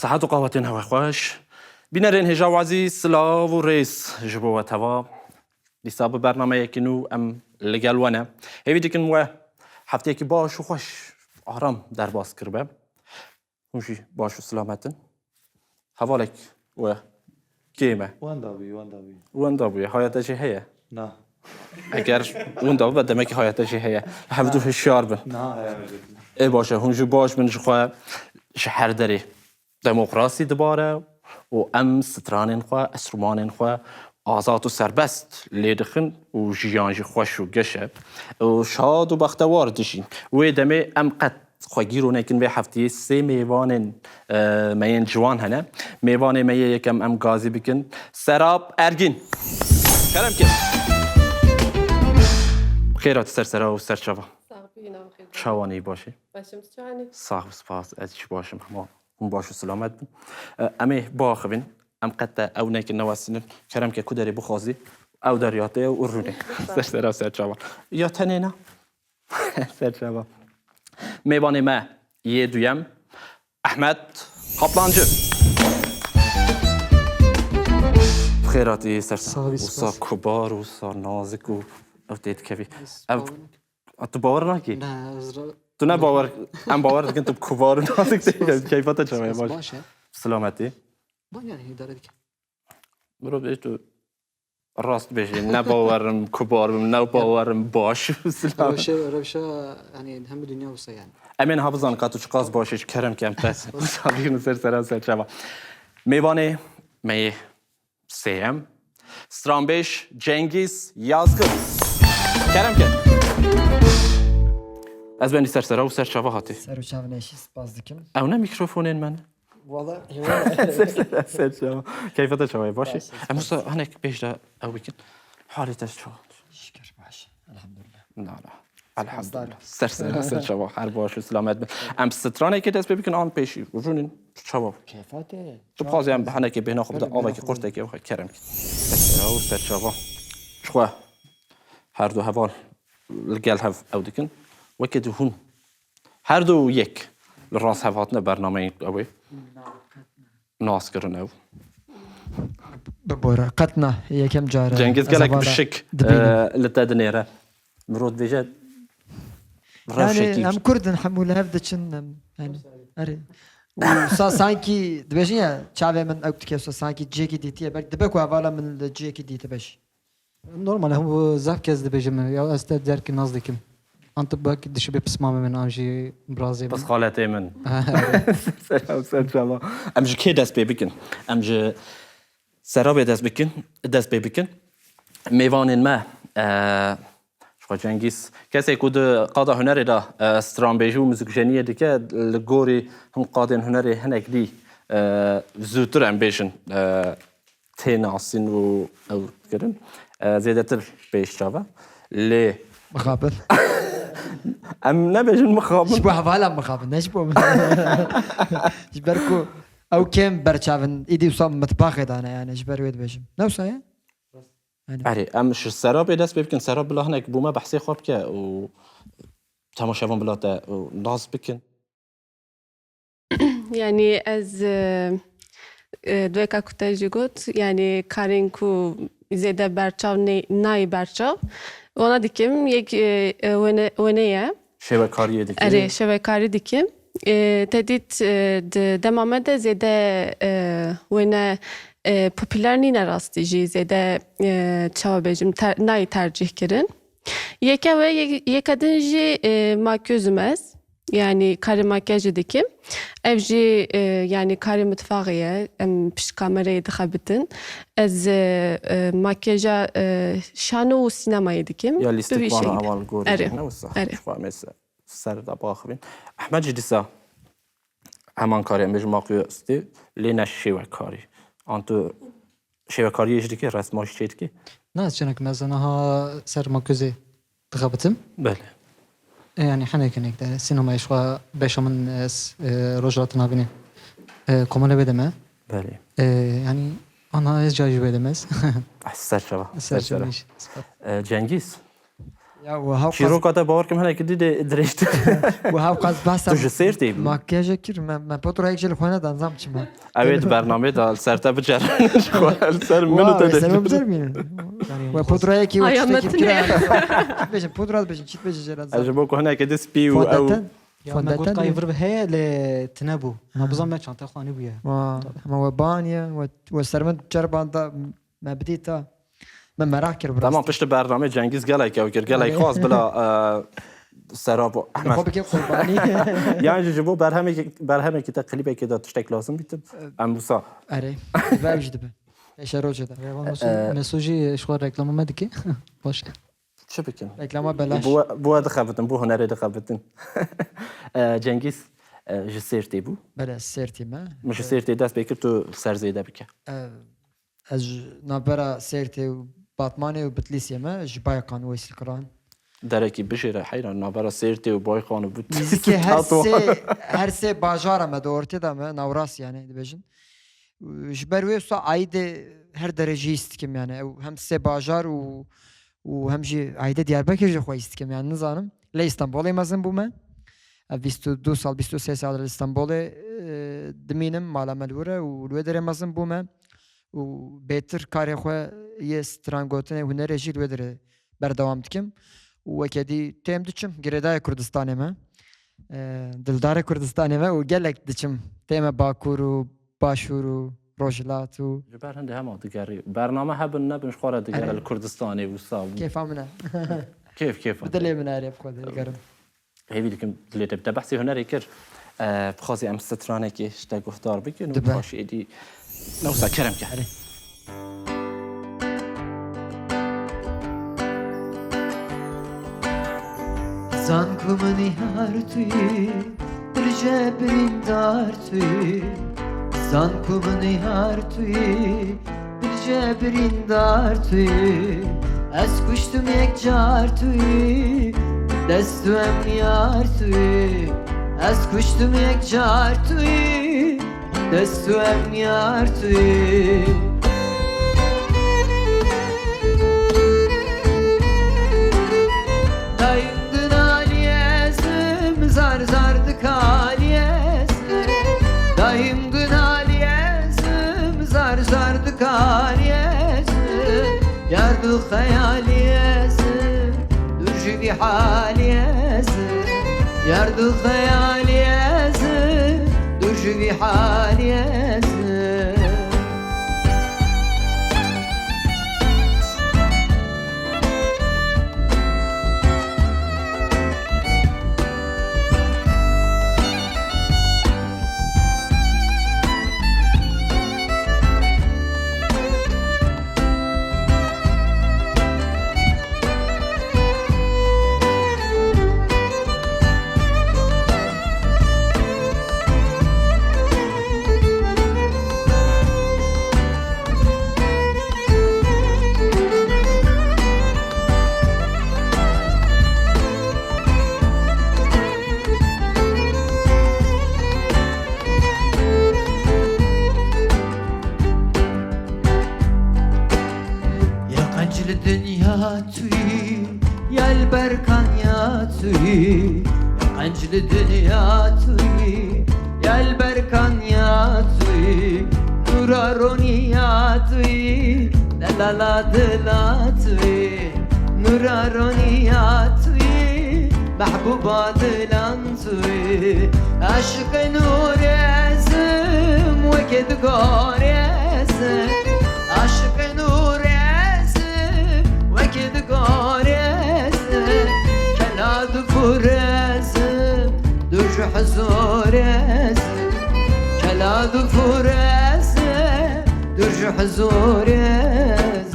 صحت و قوتین هوا خوش بینرین هجا وعزی سلاو و ریس جبوه توا لساب برنامه یکنو ام لگل ونه هیوی دیکن و هفته یکی باش و خوش آرام در باز کربه همشی باش و سلامتن حوالک و کیمه وان دابی حیاته چه هیه نه اگر وان دابی بده مکی حیاته چه هیه حبدو هشیار بن نه ای باشه همشی باش من جخواه شهر داری دموکراسی دباره و ام سترانین خواه اسرومانین خواه آزاد و سربست لیدخن و جیانجی خوش و گشه و شاد و بختوار دشین و دمه ام قد خواگیرو نکن به هفته سه میوان مین جوان هنه میوان می یکم ام گازی بکن سراب ارگین کرم کن خیرات سرسرا و سرچوا شوانی باشه صاحب سپاس از چی باشم هم باش و سلامت بین امه با خوین ام قد او نیک نواسین کرم که کدری بخوازی او دریاته و رونه سرسرا و سرچوا یا تنینا سرچوا میوان ما یه دویم احمد قبلانجı خیراتی سرسرا و سا کبار و سا نازک و او دید کبی تو باور نکی؟ نه تو نه باور ام باور دیگه تو کبار و نازک دیگه کیفاته چه باشه سلامتی با یعنی داره دیگه برو بیش تو راست بشی نه باورم کبار بم نه باورم باش سلام روشه یعنی هم دنیا وسه yani. امین حافظان کاتو چقاس باشش کرم کم پس سابقین سر شما میوانه می سیم سترامبش جنگیز یازگل کرم کم از بینی سر و سر شما هاتی سر و چاونشی سپاس دکم او نه میکروفونین من والله سر شما کیفاته شما باشی اما هنک بیش دا او بکن حالی تست شو شکر باش الحمدلله نه الحمدلله سر شما هر باش و سلامت بین ام سترانه که دست ببین آن پیشی رونین شما کیفاته تو بخوازی هم هنه که بهنا خوب آبا که قرطه که بخواه کرم کن سر شما شخواه هر دو هوال لگل هف او دکن وکد هون هر دو یک لراس هفاتنا برنامه اوی ناس کرن او ببورا قطنا یکم جاره جنگیز گلک بشک لتدنيره مرود بيجد يعني هم كردن حمول هفده چن يعني اري وصا سانكي دبجيا چاوه من اوت كيسو سانكي جيكي ديتيه بك دبكو حوالا من الجيكي ديته باش Normal هم زاف كز دبجم يا استاد درك نازدكم انت باك دش بسمام من انجي برازيل بس خالتي من سلام امج كي داس بيبكن امج سراب داس بيبكن ميوان ما شو جنگیز کسی کود قاده هنری دا استرامبیجو موزیکشنیه دیگه لگوری هم قاده هنری هنگ دی زودتر هم بیشن تناسین و او کردن زیاده تر بیش جاوا لی مخابل ام نبیشن مخابل شبو حوالا مخابل نشبو جبركو او كم برچاون ايدي وصاب مطبخ دانا يعني جبر ويد بيجم نوسا يعني آره امش سراب دست ببکن سراب بلا هنگ بوما بحثی خواب که و تماشاوان بلا تا ناز بکن يعني از دویکا کتاجی گوت يعني کارین کو زیاده برچاو نای برچاو ona dikim یک ونه شبه کاریه دیگه آره شبه کاری dikim تدید دمامه ده زیاده ونه popüler nine rastlayıcı zede çava bejim nay tercih kirin. Yeke ve yekadınji makyözümez yani kari makyajı dikim. Evji yani kari mutfağı em piş kamerayı dıxabitin. Ez makyaja şanu و sinemayı dikim. یا لیست بار اول گوری آره. نه وسه آره. شو مثلا سر دا باخبین احمد جدیسا همان کاری ام بجم ماقی استی لینا شیوه کاری آنتو شیوه کاری اجری که رسماش چید که ناس جنك مثلا ها سر ماكوزي تغبتم بله يعني حنا كنك ده سينما يشوا باش من رجلات نابيني كومالا بدمه بله يعني انا از جاي بدمس سر شبا سر جميش جنگیز Ya وهاو Şiroka da bağır kim hele gidi de direşti. وهاو قصد بحث Tu ji sêr tê bû. ماكياج كير ما بودرة هيك جل خونا دانزام چما Evet bername da ser te bicer. Ser minu te سلام de. بزر مين وبودرة هيك Hayamatı ne? بيجن بودرة بيجن çit بيجن جل Ji bo ku hene gidi spî û ew. فونداتن يا ما قلت قايفر بهي لتنبو ما بظن ما شانتا خاني بيا ما وبانيا وسرمن جربان دا ما بديتا ما مراح كر Tamam pişti bername Cengiz gelek ew kir gelek xas bila serab û خو Ahmed. بكي قرباني Yani ji bo berhemekî te klîbekê de tiştek lazım bîtim. Em wisa. اري باش دبا ايش روجه دا مسوجي شو ريكلام ما دكي باش Çi bikin? ريكلاما بلاش Bu dixebitin, bu hunerê dixebitin. Cengiz ji sêr tê bû. بلا سيرتي ما Min ji sêr tê dest pê kir tu serzêde bike. از نابرا سيرتي باطماني وبتليسيا ما جباي قان ويس القران Derekî bijêre heyran nabera sêr tê û bay xan û bû. نزيكي هر سي باجارة ما دورتي دا ما نوراس يعني دبجن جبر ويسا عايدة هر درجة يستكم يعني او هم سي باجار وهم جي عايدة دياربكر جي خو يستكم يعني نظام لا اسطنبولي مازن بوما 22 سال 23 سال اسطنبولي دمينم مالا ملورة والودر مازن بوما وبيتر كاري خو يسترانغوتن هنر جي الودر بردوام دكم وكدي تيم دچم گردای کردستان ما دلدار کردستان ما و گلک دچم تیم باکور و باشور و روجلات و Ji ber hindê hema digerî. Bername hebin nebin ji xwara diger li Kurdistanê wisa. كيف عمنا Kêf kêf. بدل من عارف خود القرن Hêvî dikim dilê te te behsê hunerê kir. Bixwazî em stranekê ji te guhdar bikin û Dibe. paşê êdî newsa kerem ke. زانكمني هارتي بالجبرين دارتي زانكمني هارتي بالجبرين دارتي اسكشتم يك جارتي دستو امنيارتي اسكشتم يك جارتي دستو امنيارتي zar zardı kaliyesi Dayım gınaliyesim zar zardı kaliyesi Yardı hayaliyesi Durcu bir haliyesi Yardı hayaliyesi Durcu bir haliyesi Anclı dünya tüy Yel berkan ya tüy Nuraroni ya tüy Delala dila tüy Nuraroni ya tüy Mahbuba dilan tüy Aşk nur ezim Veked gor ezim Aşk nur ezim Veked gor ezim Kelad furezim Duj huzurezim Kelad furezim Duj huzurezim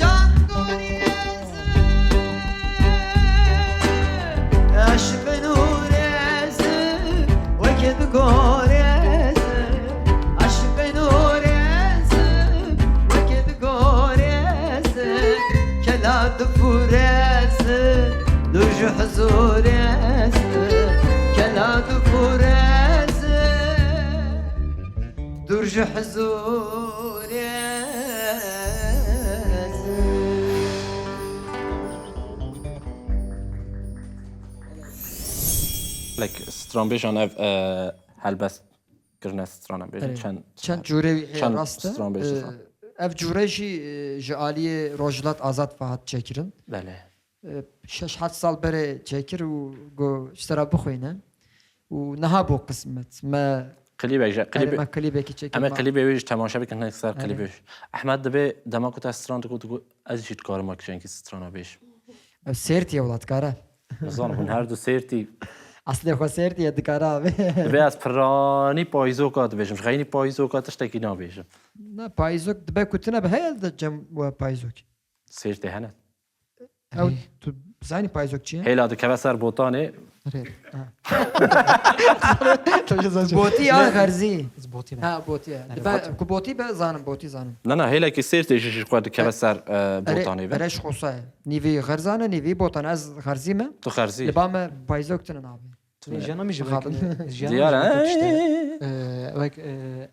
Can حضور لك ستران بيجان اف هلبست كرنا ستران بيجان چند جوره چند راسته ستران بيجان اف جوره جی جالی روجلات آزاد فهات چکرن بله 6-7 سال بره چکر و گو اشترا بخوینه و نها بو قسمت ما قليبه جا ما قليبه كليبه كي چکر اما قليبه ويج تماشا بك هناك صار قليبه احمد دبي دماغو تا ستران تقول از جيت كار ما كشان كي ستران بيش سيرتي اولاد کاره زان هون هر دو سيرتي اصلی خو سيرتي دکاره دبي از پراني پايزو كات بيجم غيني پايزو كات تشتكي نا بيجم نه پایزوک دبه کتنه به هل جم و پایزوک سيرتي هنا او تو زانی پایزوک چیه هيلا دو كبسر بوتاني بوتی یا غرزی زبوطي ها بوتی دبه کو بوتی به زانم بوتی زانم لا لا هيلا كي سيرتي جي قد كبسر بوتاني بس برش خصه نیوی غرزانه نیوی بوتان از غرزیمه تو خرزي لبام پایزوک تنه نابه جانا ميجي مخابن. ديار وك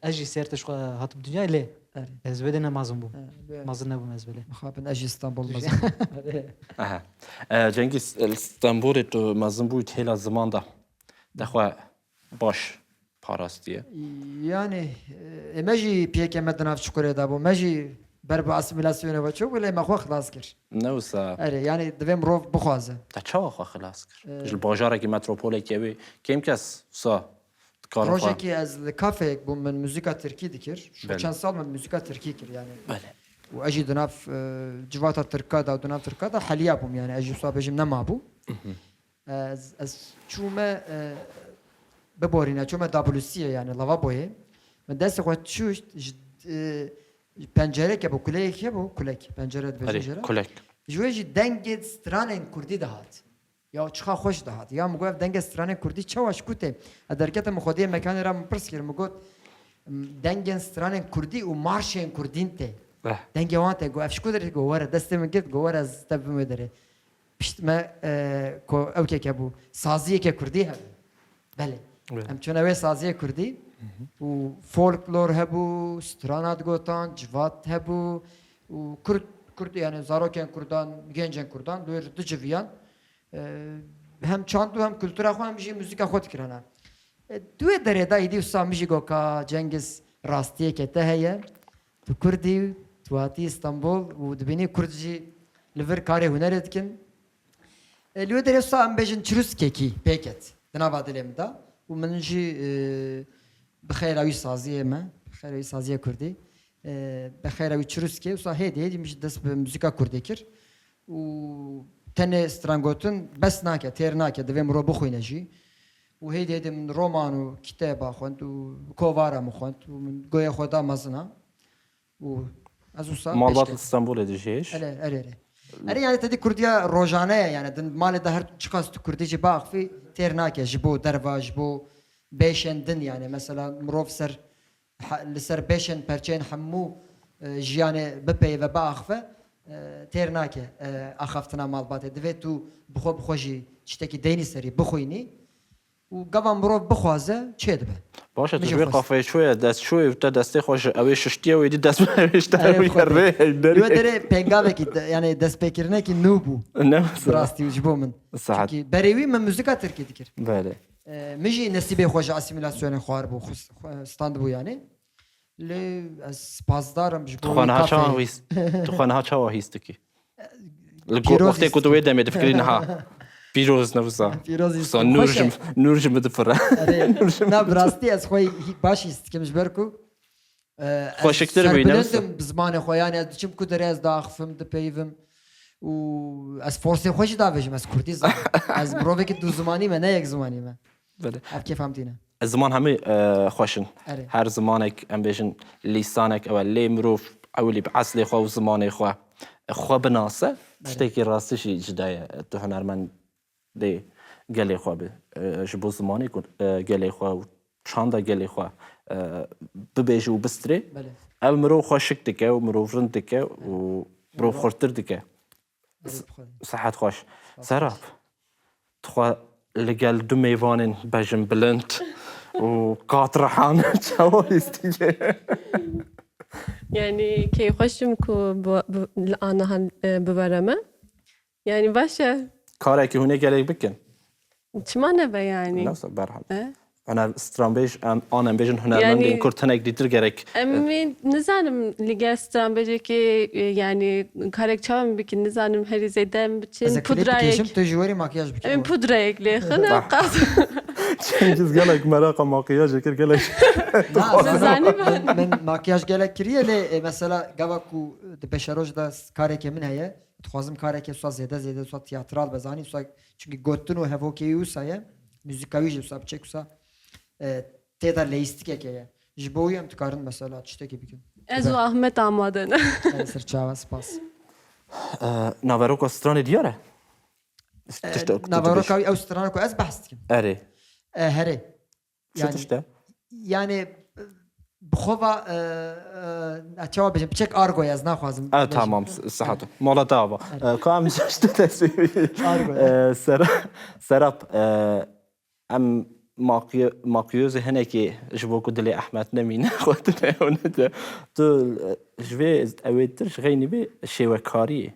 اجي سيرتش هات بالدنيا ليه زبده نمازم بو مازن نبو مزبله مخابن اجي اسطنبول مزن اها جنگis اسطنبول تو مازنبوت هيلا زمان ده دخوا باش پاراستیه yani ماجي بيك مدنا في شكر دابو ماجي برب اسيميلاسيون و چو ولا ما خو خلاص كر نوسا اري يعني دبم روف بخوازه تا چا خو خلاص کر جل باجاره کی متروپول کی کیم کس سا کار خو روجكي از الكافيه بو من موسيقى تركي دكر شو بله. كان صار من موسيقى تركي كر يعني بله واجي دناف جواتا تركادا ودناف تركادا حاليا بوم يعني اجي صاب اجي نما بو از چوما ببورينا چوما دابلوسيه يعني لافابوي من دست خو چوش pencere ke bu kulek ke bu kulek pencere de هری pencere کلک جوجي دنگ سترانن كردي دهات يا چخا خوش دهات يا مگو دنگ سترانن كردي چواش کوته درکت مخودی مکان را پرس کر مگو دنگ سترانن كردي و مارشن كردين ته دنگ وانت گو افش کودر گو ور دست من گت گو ور از تب مدره پشت ما کو اوكي كابو سازيه ke كردي هم بله ام چون اوه سازيه كردي و فولکلور هبو سترانات گوتان جوات هبو و کرد yani zaroken kurdan gencen kurdan doyur dıcıviyan hem çantu hem kültüre xo hem jî müzika xo dikirana duê derê da îdî wisa mijî goka Cengiz rastiyeke te heye tu Kurdî tu hatî İstanbul û dibînî Kurd jî li vir karê hunerê dikin li wê derê wisa em bêjin çirûskekî pêket di nava dilê min da û min jî بخيراوي سازيه ما بخيراوي سازيه كردي بخيراوي تشروسكي وصا هيدي هيدي مش دس بموسيقى كردي كر و تاني سترانغوتن بس ناكا تير ناكا دفيم رو بخوينا جي وهيدي هيدي من رومان وكتاب اخوانت وكوفارا مخوانت ومن قوية خودا مزنا و ازوسا مالبات اسطنبول ديجيش اري يعني تدي كرديا روجانيه يعني مال ده هر تشخاص كردي جي باخ في تير ناكا جبو درفا جبو بيشن دن يعني مثلا مروف سر لسر بيشن برچين حمو جيانه ببي و باخفه تيرناكه اخفتنا مال بات دفيتو بخو بخوجي تشتكي ديني سري بخويني وقبل مروف بخوازه چدبه باشه تو بیر قافه شويه دست شويه تا دسته خوش اوی ششتیه و ایدی دست بهش در میاره یو دره پنگاوه کی yani دست پکرنه کی نوبو نه راستی وجبو من صحت کی بریوی من موسیقى ترکی دکر بله مجي نسيبي خوش اسيميلاسيون خوار بو ستاند بو يعني لي سپاسدارم جبو تخوانها چا ویست تخوانها چا وهیست کی وقتی که دوی دمید فکری نه پیروز نوزا نورجم دفره نه براستی از خوی باشی است که مجبرکو خوشکتر بینم بزمان خو يعني چم کو درز داخفم د پیوم و از فورس خوش داوجم از کردی از بروفه که دو زمانی ما نه یک زمانی ما بله اف كيف فهمتينا الزمان همه خوشن هر زمانك ام بيجن لسانك او لي مروف او اللي بعسلي خو زماني خو بناسه تشتكي راستش جدايه تو هنرمن دي قالي خو جبو زماني قالي خو شاندا قالي خو ببيجو بستري او مرو خوشك دكه و مرو فرندك و مرو خورتر دكه صحت خوش سراب تخوا لقال دو ميوانين بجن بلنت و قاطرحان چاوە هیستیگە Yani ki hoşum ku anahan bibereme. Yani başa کارێکی هوێ گەلێک بکەن çimane be yani. نەوسە بەرحەڵ ئەنا سترامبێژ ئانم بێژن هونەرمەندین کورد هەنێک دیتر گەرەک Emin nizanim lige stambeceki yani karek çavam bikin nizanim her izeden biçin pudra Keşim ek. tecrübeli makyaj Emin bikin. pudra ekle. Xına qas. چنگیز گەلێک مەراقە ماقیاژ کرد گەلێک Nizanim ben. من makyaj gelek kiriye le mesela gavaku de beşaroj da kareke min heye. Tuhazım kareke suat zede suat tiyatral bezani suat çünkü gottun o hevokeyi usaya müzikavi je suat çek usa teda leistik ekeye. Jiboyu em tukarın mesela çişteki bir gün. Ez o Ahmet Ahmad'ın. Sırçava spas. ناڤەرۆکۆ سترانی دیارە Navarokavi Avustralya ko ez bahsedikim. ئەرێ Here. Yani تشتە yani بخوا açava bejim çek argo yaz naxwazim. تامام سەحەت مۆڵە داوە کام شتە تەسوی سەراب ئەم ماقیۆزی هەنێکی ji بۆ ku dilê Ehmed nemîne xwe tu ji vê ew ê tir ji xeynî bê şêwekariyê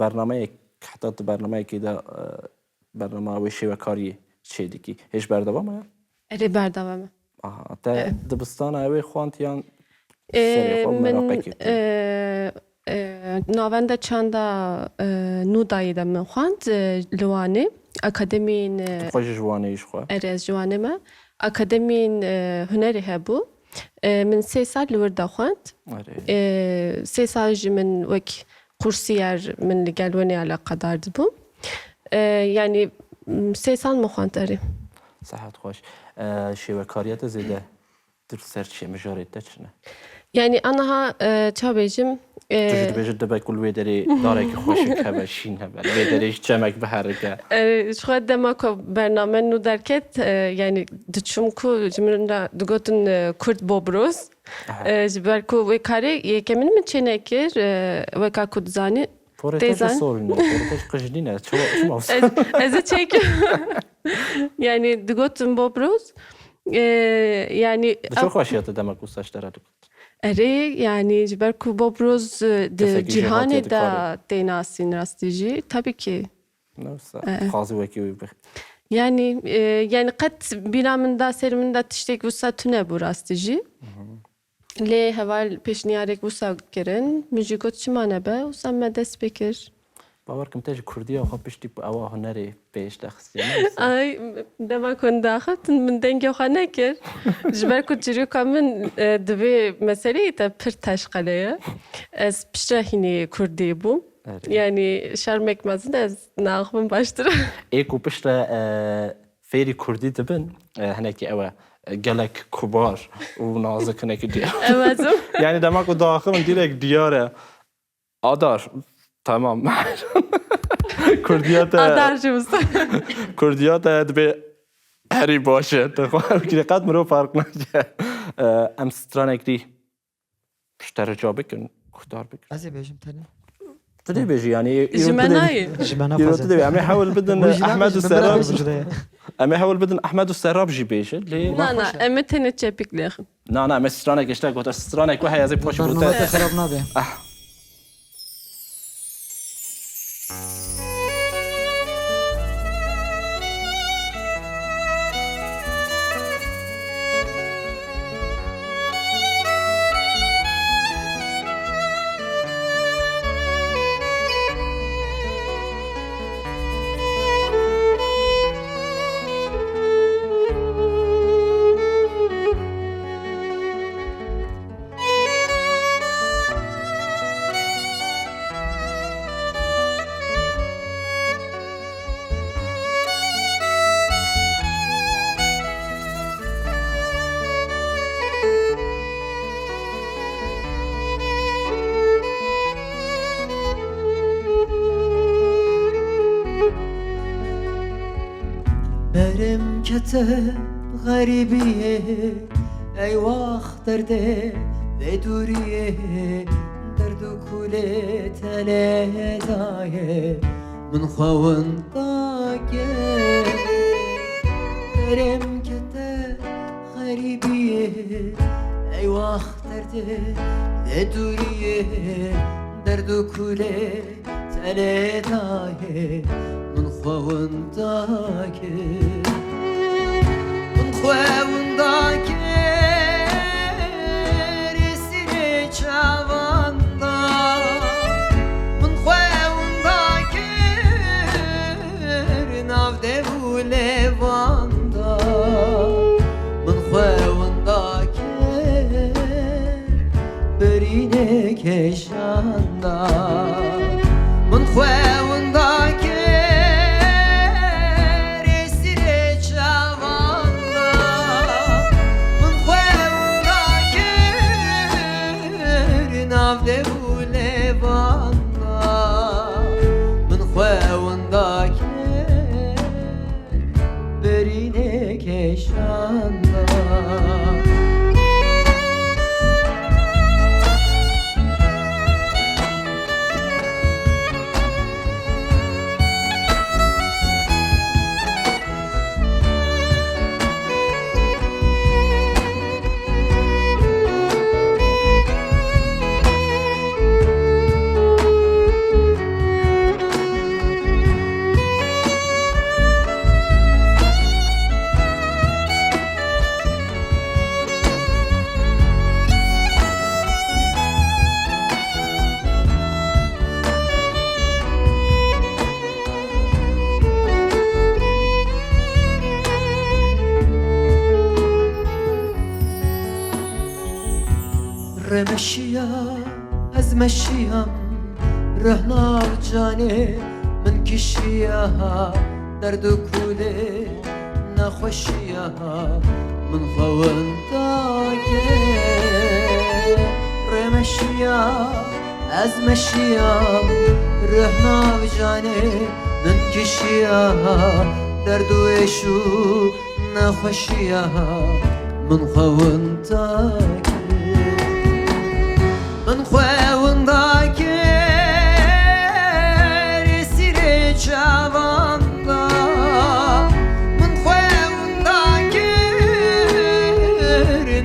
bernameyek heta tu bernameyekê de bernama wê şêwekariyê çê dikî hêj berdewama ya Eri berdavame. te dibistana ew ê xwantiyan من ناونده چندا نودایی دم من خواند لوانه اکادمین xwe ji jiwanê ji xwe ارز جوانه ما اکادمین هنری هبو من 3 سال لوردا خواند 3 سال جی من وک kursiyer من لگلونی علاقه دارد بو yani 3 سال مخواند اری سەحەت خۆش şêwekariyete zêde dir ser çê mijarê te çi ne yani anaha çabecim dibêjit dibe ku wê derê darekî xweşik hebe şîn hebe wê derê ji çemek biherike شخص دما کو برنامه نو درکت یعنی دچم کو جمرنا دگوتن کرد بوبروز جبر کو و کاری یکمن من چنکر و کا کود زانی Porêtaj sorun porêtaj qijnîne çima ez çek yani dgotum bobroz yani çok xweşiyete demek wisa ji te re dikut eri yani jber ku bobroz de Kesekî jî cihane hatiye da tenasin rastici tabii ki newsa xazî wekî wî yani qet binamında seriminde tiştek wisa tune bu rastici Lê heval pêşniyarek wisa kirin müjîgot çimane be wisa me dest pêkir باwer kim te ji Kurdiya xwe piştî ku ewa hunerê pêş te xistiye ay dema ku daxetin min dengê xwe nekir ji ber ku çîroka min divê meseleyê te pir teşqele ye ez piştre hînê Kurdî bûm yani şermek mezin ez naxwin baştir ê ku piştre fêrî Kurdî dibin hinekî ew e gelek kubar û nazik hinekî diyar emezim yani demek ku daxilin direk diyar e adar tamam Kurdiya te adarcı mısın Kurdiya te dibê herî baş e te qet mirov fark nake em stranekî piştre rica bikin xudar bikin Ez ê bejim tenê. tu dê bêjî yani ji me nayê ji me îro tu dê em ê hewl bidin Ehmed û Serab nafazet. em ê hewl bidin Ehmed û Serab jî bêjin lê na na em ê tenê çepik lêxin na em ê stranek işte gote stranek we heye ez ê poş Bername te xerab nabe. برم کته غریبیه ای وقت درده به دوریه درد و کوله تله دایه من خواهن داگه برم کته غریبیه ای وقت درده دوریه درد و کوله تله دایه من خواهنداکه من خواهنداکه رسیل چواندا من خواهنداکه ناو دوله واندا من خواهنداکه برینه کشاندا من خواهندا که رسیل چواندا من خواهندا که ناو دوله واندا من خواهندا که برینه کشاندا رمشيا أزمشيا رهنا جاني من كشيا درد كولي نخوشيا من خونداك رمشيا أزمشيا رهنا جاني من كشيا درد ويشو نخوشيا من خونداك من خواهندا که رسیل چواندا من خواهندا که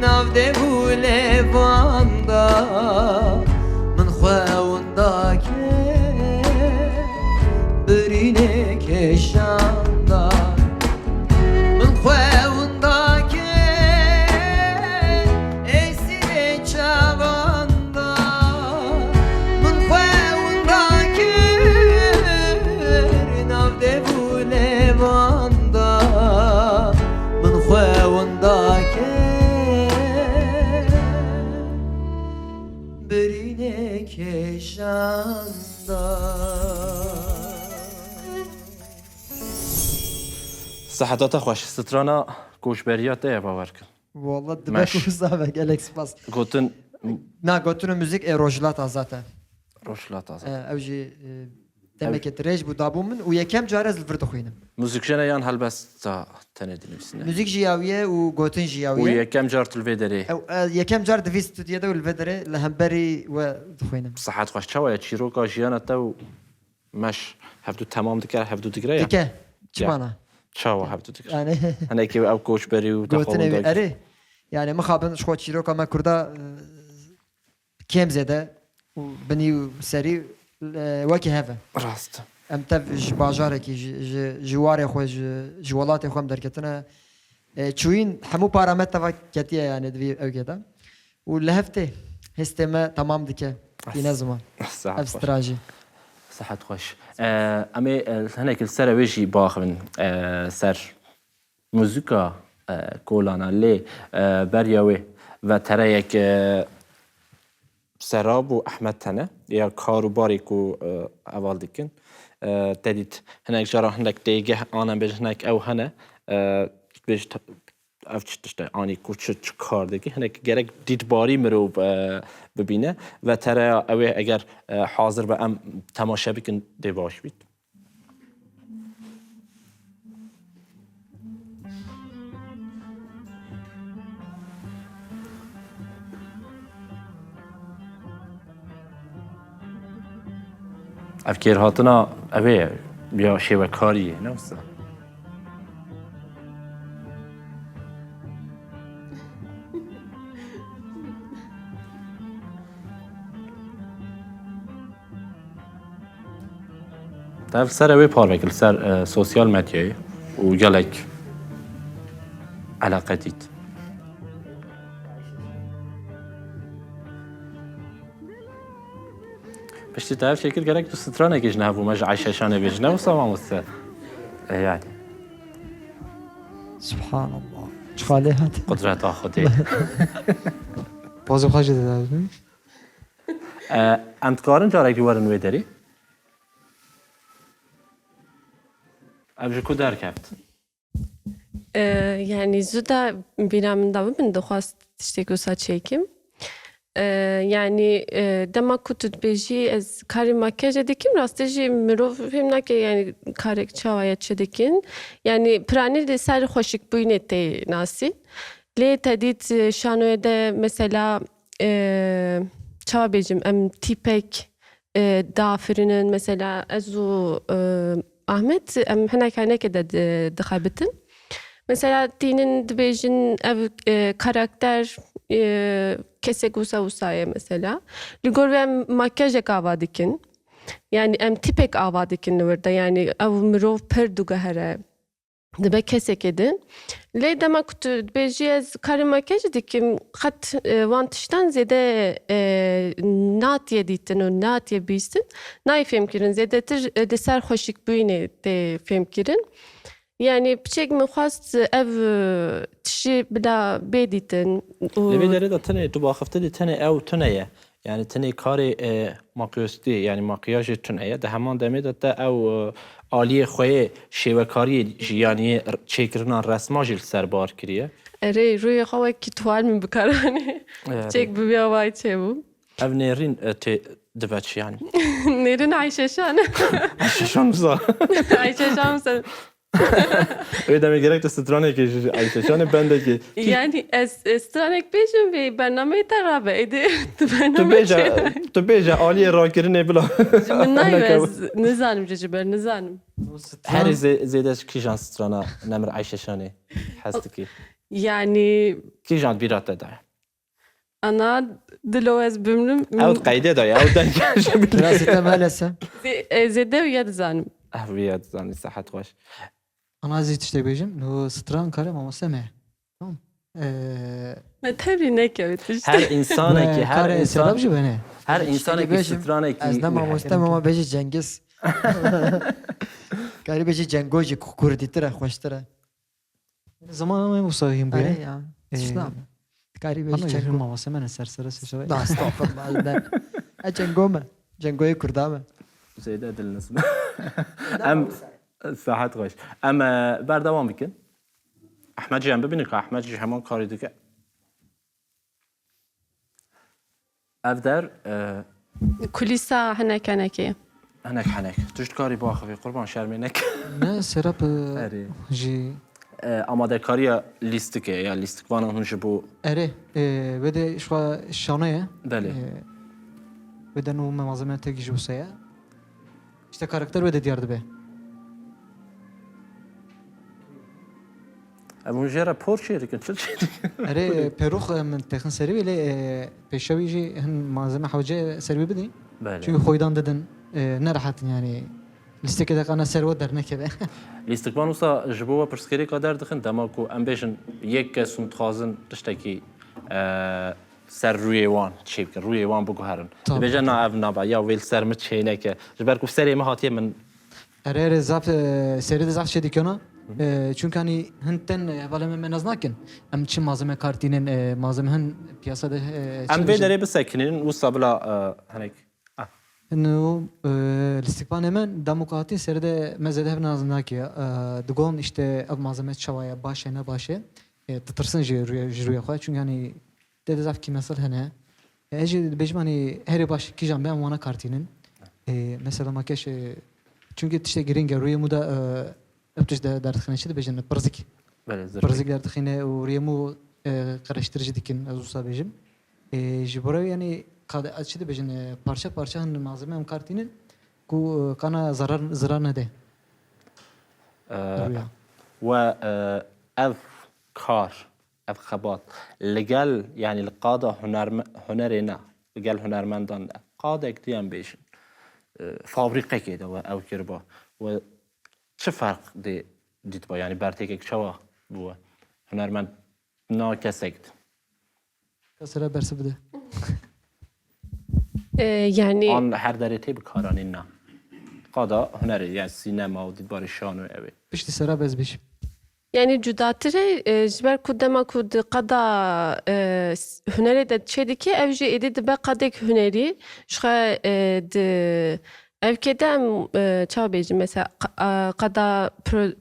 ناو دوله واندا من خواهندا که برینه کشاندا من خواهندا که رسیل چواندا من خواهندا که برینه کشاندا صحتات خوش سترانا گوشبریات ای باور کن والله دبک و زاوک الکس باس گوتن نه گوتن موزیک روشلات آزاته روشلات آزاد اوجی demek درێژ بوو دابوو من و یەکەم جارە زلڤر دەخوێنم موزیکژنە یان هەلبەستا تەنێ دنووسینە موزیک ژیاویە و گوتن و ژیاویە یەکەم جار تلوێ دەرێ یەکەم جار دەویست ستودیەدە و لەڤێ دەرێ لە هەمبەری وە دخوێنم صحت خوش چاوایە چیرۆکا ژیانەتە و مەش هەفتوو تەمام دکار هەفتوو دگرەیە دیکە چمانە چاوە هەفتوو دکر yani هەنێکی ئەو کۆچبەری و گوتنەوێ ئەرێ yani مخابن خۆ چیرۆکەمە کووردا کێم زێدە و بنی و سەری وەکی هەڤە ڕاستە ئەم تە ji bajarێکی ji warê xwe ji welatê xwe em derketine çûyîn hemû parametreva ketiye yani divî ew kete û li heftê hestê me temam dike îne ziman ev strajî صحت خوش ئەمێ هەنێک سەر وێژی باخن سەر موزیکا کۆلانە لێ بەریاوێ و تەرەیەک سەراب و ئەحمەد تەنە یا کاروبارێک و ئەواڵ dikin تدیت هەنێک جارا هەندێک دێگە ئانە بێژ هەنێک ئەو هەنە بێژ ئەو تشتە ئانی کو چ کار دەکە هەنێک گەرەک دیتباری مرۆڤ ببینە و تەرەیە ئەوێ ئەگەر حاضر بە ئەم تەماشا بکن دێ باش بیت ئەفکێر هاتنە ئەوێ یا شێوەکاریە نەوسە Dev ser ev parvekil ser sosyal medyayı û gelek alaqe dît. Piştî te ev şekil gerek tu stranekî ji nav bû me ji Ayşeşanê bêjî ne wisa mamoste? Yani Subhanallah. Çıkale hadi. kudreta Xwedê. Bazı xwac de. Em dikarin carekî werin wê derî? Ev ji ku derkeft? Yani züda binamında ben de xwast tiştekî wisa çêkim. Yani dema ku tu dibêjî ez karê makyaj dikim rastî jî mirov fêm nake yani karek çawaya çi dikin. Yani piranî li ser xweşikbûyînê tê nasîn. Lê te dît şanoyê de mesela çawa bêjim em tîpek dafirinin mesela ez û Ahmet em hinek hinekê de dixebitin. Mesela dinin dibêjin ev karakter kesek wisa wisaye mesela. Li gor ve em makyajek ava dikin. Yani em tipek ava dikin li wir de yani ev mirov pir digehere. Dibe kesek edin. Lê dema ku tu dibêjî ez karê makyaj dikim qet wan tiştan zêde natiye dîtin û natiye bîstin. Nayê fêm kirin zêdetir di ser xweşikbûyînê tê fêm kirin. Yani piçek min xwast ev tişî bila bêdîtin. Li vê derê de tenê tu baxifte dî tenê ew tune ye. Yani tenê karê makyostî yani makyajê tune ye. Di heman demê de te ew aliyê xwe yê şêvekariyê jiyaniyê çêkirina resma jî li ser bar kiriye. Erê rûyê xwe wekî tuwal min bikaranê. Çêk bibiya wayê çêbû. Ev nêrîn tê dibe çi yani. Nêrin Ayşeşan. Şişan wisa. Ayşeşan sen. Wê demê gerek tu stranekê ji Ayşeşanê bendekî. Yani ez stranek bêjim vê bernameyê te rabe êdî tu Tu bername bêje tu bêje aliyê rakirinê bila. min nayê ez nizanim ji ber nizanim. Herî zêde kîjan strana nemir Ayşeşanê hez dikî. Yani Kîjan bîra te daye. ana dilo ez bimrim Ew qeydê daye ew dengê ji bil. Biraz itelmezse. zêde ya dizanim. Ev vê dizanî sehet xweş. Ana zî tiştek bêjim. No stran karê mamose me. Tamam. Me tevlî nekevit işte. Her insanekî her Karê insan serab jî bene. her insanekî bêjim, stranekî. Ez de mamoste ama beji Cengiz. Karî beji Cengo jî Kurdîtir e xweştir e. Zaman me musahim bu Erê ya. ya. Tiştam. Karî Ana beji jehir Cengo. mamose me sersere seçere. Da estağfurullah. Ne? E Cengo me. Cengo'yu Kurda me. Zêde dilnis me. Em sehet xweş. Em berdewam bikin. Ahmed jî em bibînin ku Ahmed jî heman karî dike. Ev der Kulîsa hinek henekê. hinek hinek. Tu ji karî baxivî qurban şermê nek. Ne serap Erê. jî Amadekariya lîstikê ya lîstikvanan hûn ji bo erê ve de şwa şanoye. delê. Ve de no me malzeme tek jî wisa İşte karakter ve de diyar dibe. Ev hûn jê re por çê dikin çil çê dikin. Erê perux min texin serî ve lê pêşawî jî hin malzeme hewce serî bidîn. Belê. Çünkü hoydan dedin ne rahatin yani. Listeke de kana serve dernekeve. Lîstikvan wisa ji bo we pirsgirêk ka derdixin dema ku em bêjin yek kes hûn dixwazin tiştekî ser rûyê wan çê bikin rûyê wan biguherin. Tabii. Dibêje na ev naba ya wêl ser min çêneke ji ber ku serê me hatiye min Erê zaf serî de zaf şey dikena. Çünkü hani hinten evaleme menaz nakin. Em çi malzeme kartinin malzeme hin piyasada em vê derê bisekinin wisa bila hinek انه الاستقبال hemen demokrati seride mezede hep nazındaki dugon işte ev malzeme çavaya başe ne başe tıtırsın jüriye koy çünkü hani dedi zaf ki mesela hani eci bejmani her baş ki can ben ona kartinin mesela makeş çünkü işte girin geruye muda öptüş de dertkhane işte bejin pırzik belê zir. pırzik dertkhane o riyemu karıştırıcı dikin azusa bejim jibora yani kad açtı bejin parça parça han malzeme hem kartinin ku kana zarar ne de و ev kar ev xebat legal yani qada hunerêne legal hunermendan de qadek diyen bêjin fabrîqekê de we ew kiriba و چه فرق دید با yani bertekek çava bu hünermend nakesekt. Kasıra bersi bide. Yani An her derete bir karanın na. Kada hüneri yani sinema و دیدبار شان و evi. Pişti sera bez biş. yani cudatire jiber ku dema ku qada hüneri de çedi ki evji edi be qadek hüneri şa de evkedem çabeci mesela qada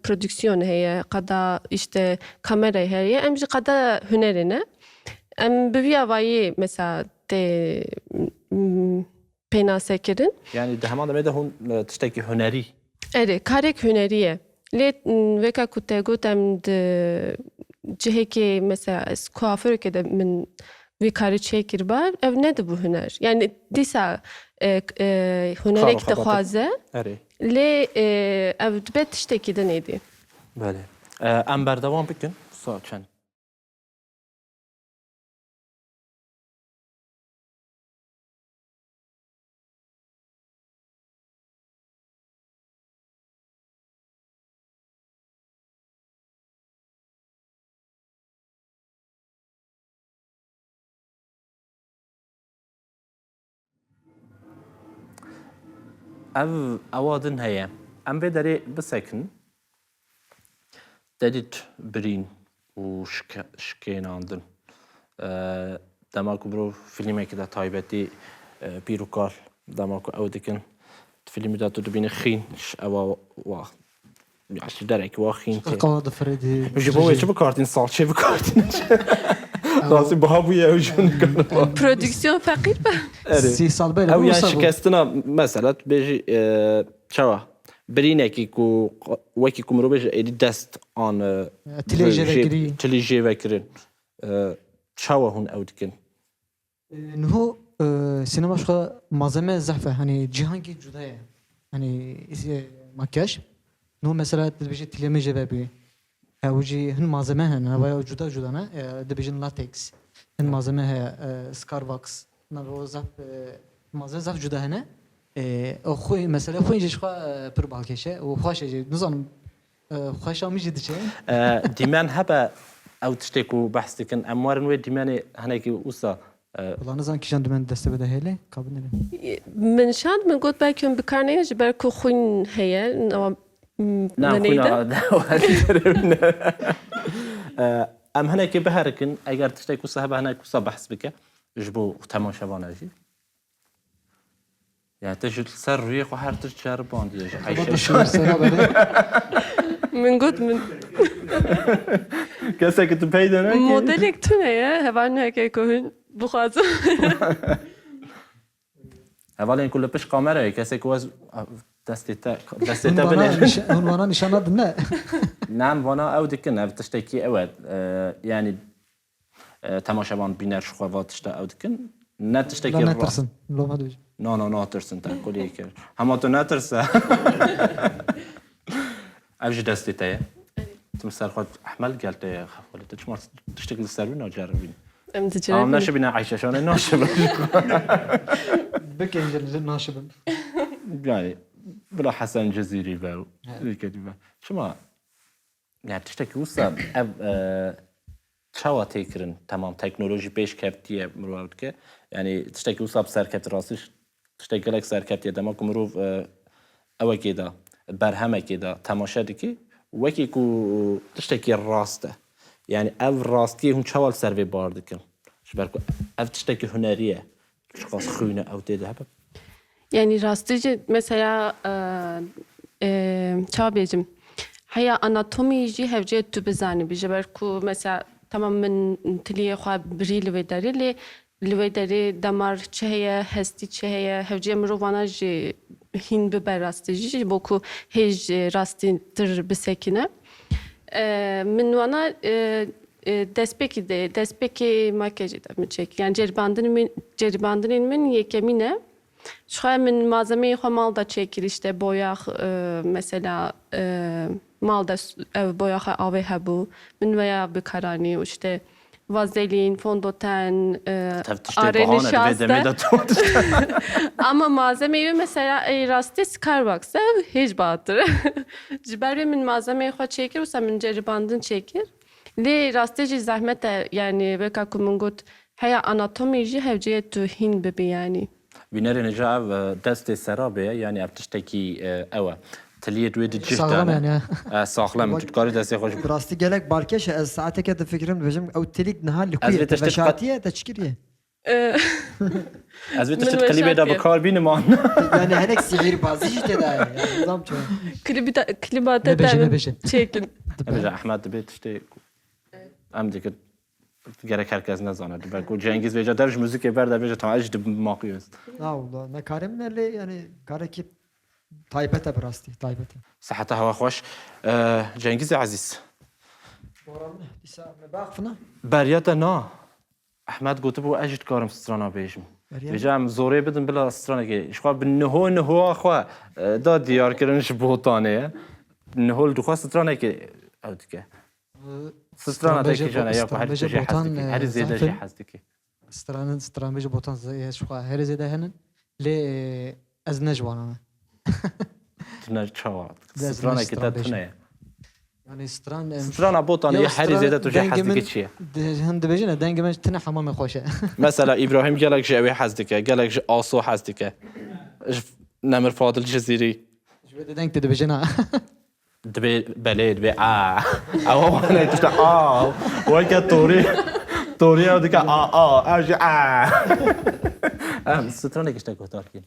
prodüksiyon heye qada işte kamera heye emji qada hünerine em bir avayı mesela de pena sekirin Yani de hemen demede hun tişteki hüneri. eri karek hüneriye le veka ku te gotem de ciheki mesela kuaför ke de min vi karı çekir bar ev ne de bu hüner yani disa hünerek de xwaze Eri. le ev bet tiştekî de neydi Bəli. Em berdevam bikin. Saçen. Ev awadin heye. Em vê derê bisekin. Dedit birîn û şikênandin. Dema ku birov filmekî de taybetî pîrokar dema ku ew dikin. Filmê de tu dibînî xîn ewa wa ya ji derekî wa xîn tê. Kava da Freddy. Ji bo wê çi bikartîn salçe bikartîn. Rasî biha bûye ew jî nikare. prodüksiyon fakir be Si sal böyle. Ew bu yan sabır. şikestina mesela tu bêjî çawa birînekî ku wekî ku mirov bêje êdî dest an Tilê jêvekirî. tilî jêvekirin. Çawa hûn ew dikin. Nuhu sinema şu malzeme zahfe hani cihangi cudaya. Hani makyaj. Nuhu mesela dibişi tileme jevebi. Evuci hin malzeme hen havaya cuda cudana dibişin latex. Hin malzeme he scarvax. Navo zaf malzeme zaf cuda hene. O خوی mesela خوی جش خوا پر بالکشه و خوشه نزانم خوشامی جدی چه دیمن هبه ew tiştê ku behs dikin em warin wê dîmenê henekî wisa Ulan nizan kişan dümen deste bede hele kabul edelim. min şand min got belki bir karneye ji ber ku xwîn heye ama neydi em henekî biherikin eger tiştê ku hebe henek wisa behs bike ji bo temaşevana jî ya te ji ser rûyê xwe her tişt şerbandiye ji Baba şöyle sera bede. min got min kesekî tu peyda nekî modelek tu ne ya hevan heke ku hün bixwazim hevalên ku li piş kamerayê kesekî wez destê te binêrin Hun bana nişan adın ne? Nam vana ew dikin ev tiştekî ew yani temaşevan bîner ji xwe va tişta ew dikin ne tiştekî Ulan ne tırsın? Loma dövüş. No natirsin te kulî kir hema tu netirse ev ji destê te ye tu ser xwe ehmel gel te ye xefalê te çima tiştek li ser wî naceribîn em am dicire neşibîne eyşeşanê naşibin Bekencel naşibim. yani bila Hesen Cezîrî be û çima yani tiştekî wisa ev çawa têkirin tamam teknolojî pêş kevtiye mirov dike yani tiştekî wisa bi serkevtî rastî tiştek gelek serkevtiye dema ku mirov ewekê da berhemekê da temaşe dike wekî ku tiştekî rast e yani ev rastiyê hûn çawa li ser vê bar dikin ji ber ku ev tiştekî hunerî ye ji qas xwîne ew tê de hebe yani rastıcı mesela çabecim haya anatomi jî hevce tu bizanî bi ji ber ku mesela tamam min tiliyê xwe birî li wê derê lê li wê derê demar çi heye hestî çi heye hevciya mirovana jî hîn bibe rastî jî ji bo ku hêj rastî tir bisekine min wana destpêkî de destpêkê makyajê de min çek yani ceribandinên min yekemîne şu min malzemeyi xwe mal da çekir işte boya mesela mal da ev boya xwe avê hebû min veya bikaranî û işte vazelin, fondöten, Teftişte areni bahane ve demede şahsta. Ama malzemeyi mesela rastı Starbucks'a hiç batır. Ciber min malzemeyi xo çekir ve sen min ceribandın çekir. Li rastı zahmet yani ve kakumun gut haya anatomi ji hevciye tu hin bebi yani. بنري نجا دست سرابه يعني ابتشتكي اوا تليه دويد Sağlam yani. جهد ساخلم تكاري دستي خوش براستی گلک بارکش از ساعت که دفکرم بجم او تلیک نهال از لکویه ویتش تفشاتیه تشکریه از ويت من تقلي بيدا وشاكي. بكار بين ما yani henek sihir bazı işte da yani nizam ço. Klibata Ne beşe, ne demin beşe. çekin. برجع احمد دبيت تشتي ام ديك gerek herkes ne zannedir. Belki o Cengiz Beyce derj müzik eber de beyce tamam ecdi makıyız. Allah ne karem ne yani kare ki taybete براستی taybete. صحتها هوا خوش Cengiz Aziz. Boranı disa me bakfına. برياتا نا احمد قلت بو اجد كارم سترانا بيجم بريا. بيجام زوري بدن بلا سترانا كي شخوا بالنهو اخوا دا ديار كرنش بوطانيه النهو دخوا سترانا كي او ديك سترانا تاكي جانا يا هر شيء حسدك هر زياده شيء حسدك Stranbeci botan şu her zede henin le az nejwana. تنا تشوا Biraz سترانا كي ستران تتنا Yani stran سترانا بوطانيه هر زياده تجي حسدك شيء هند بجنه دنگ من تنه حمام خوشه. مثلا ابراهيم قالك جاوي حسدك قالك آسو حسدك نمر فاضل جزيري Şöyle دنگ dedi bejena. دبي بلد بي او انا تشتا وكا طوري وديك اجي سترانه كشتا كوتاركين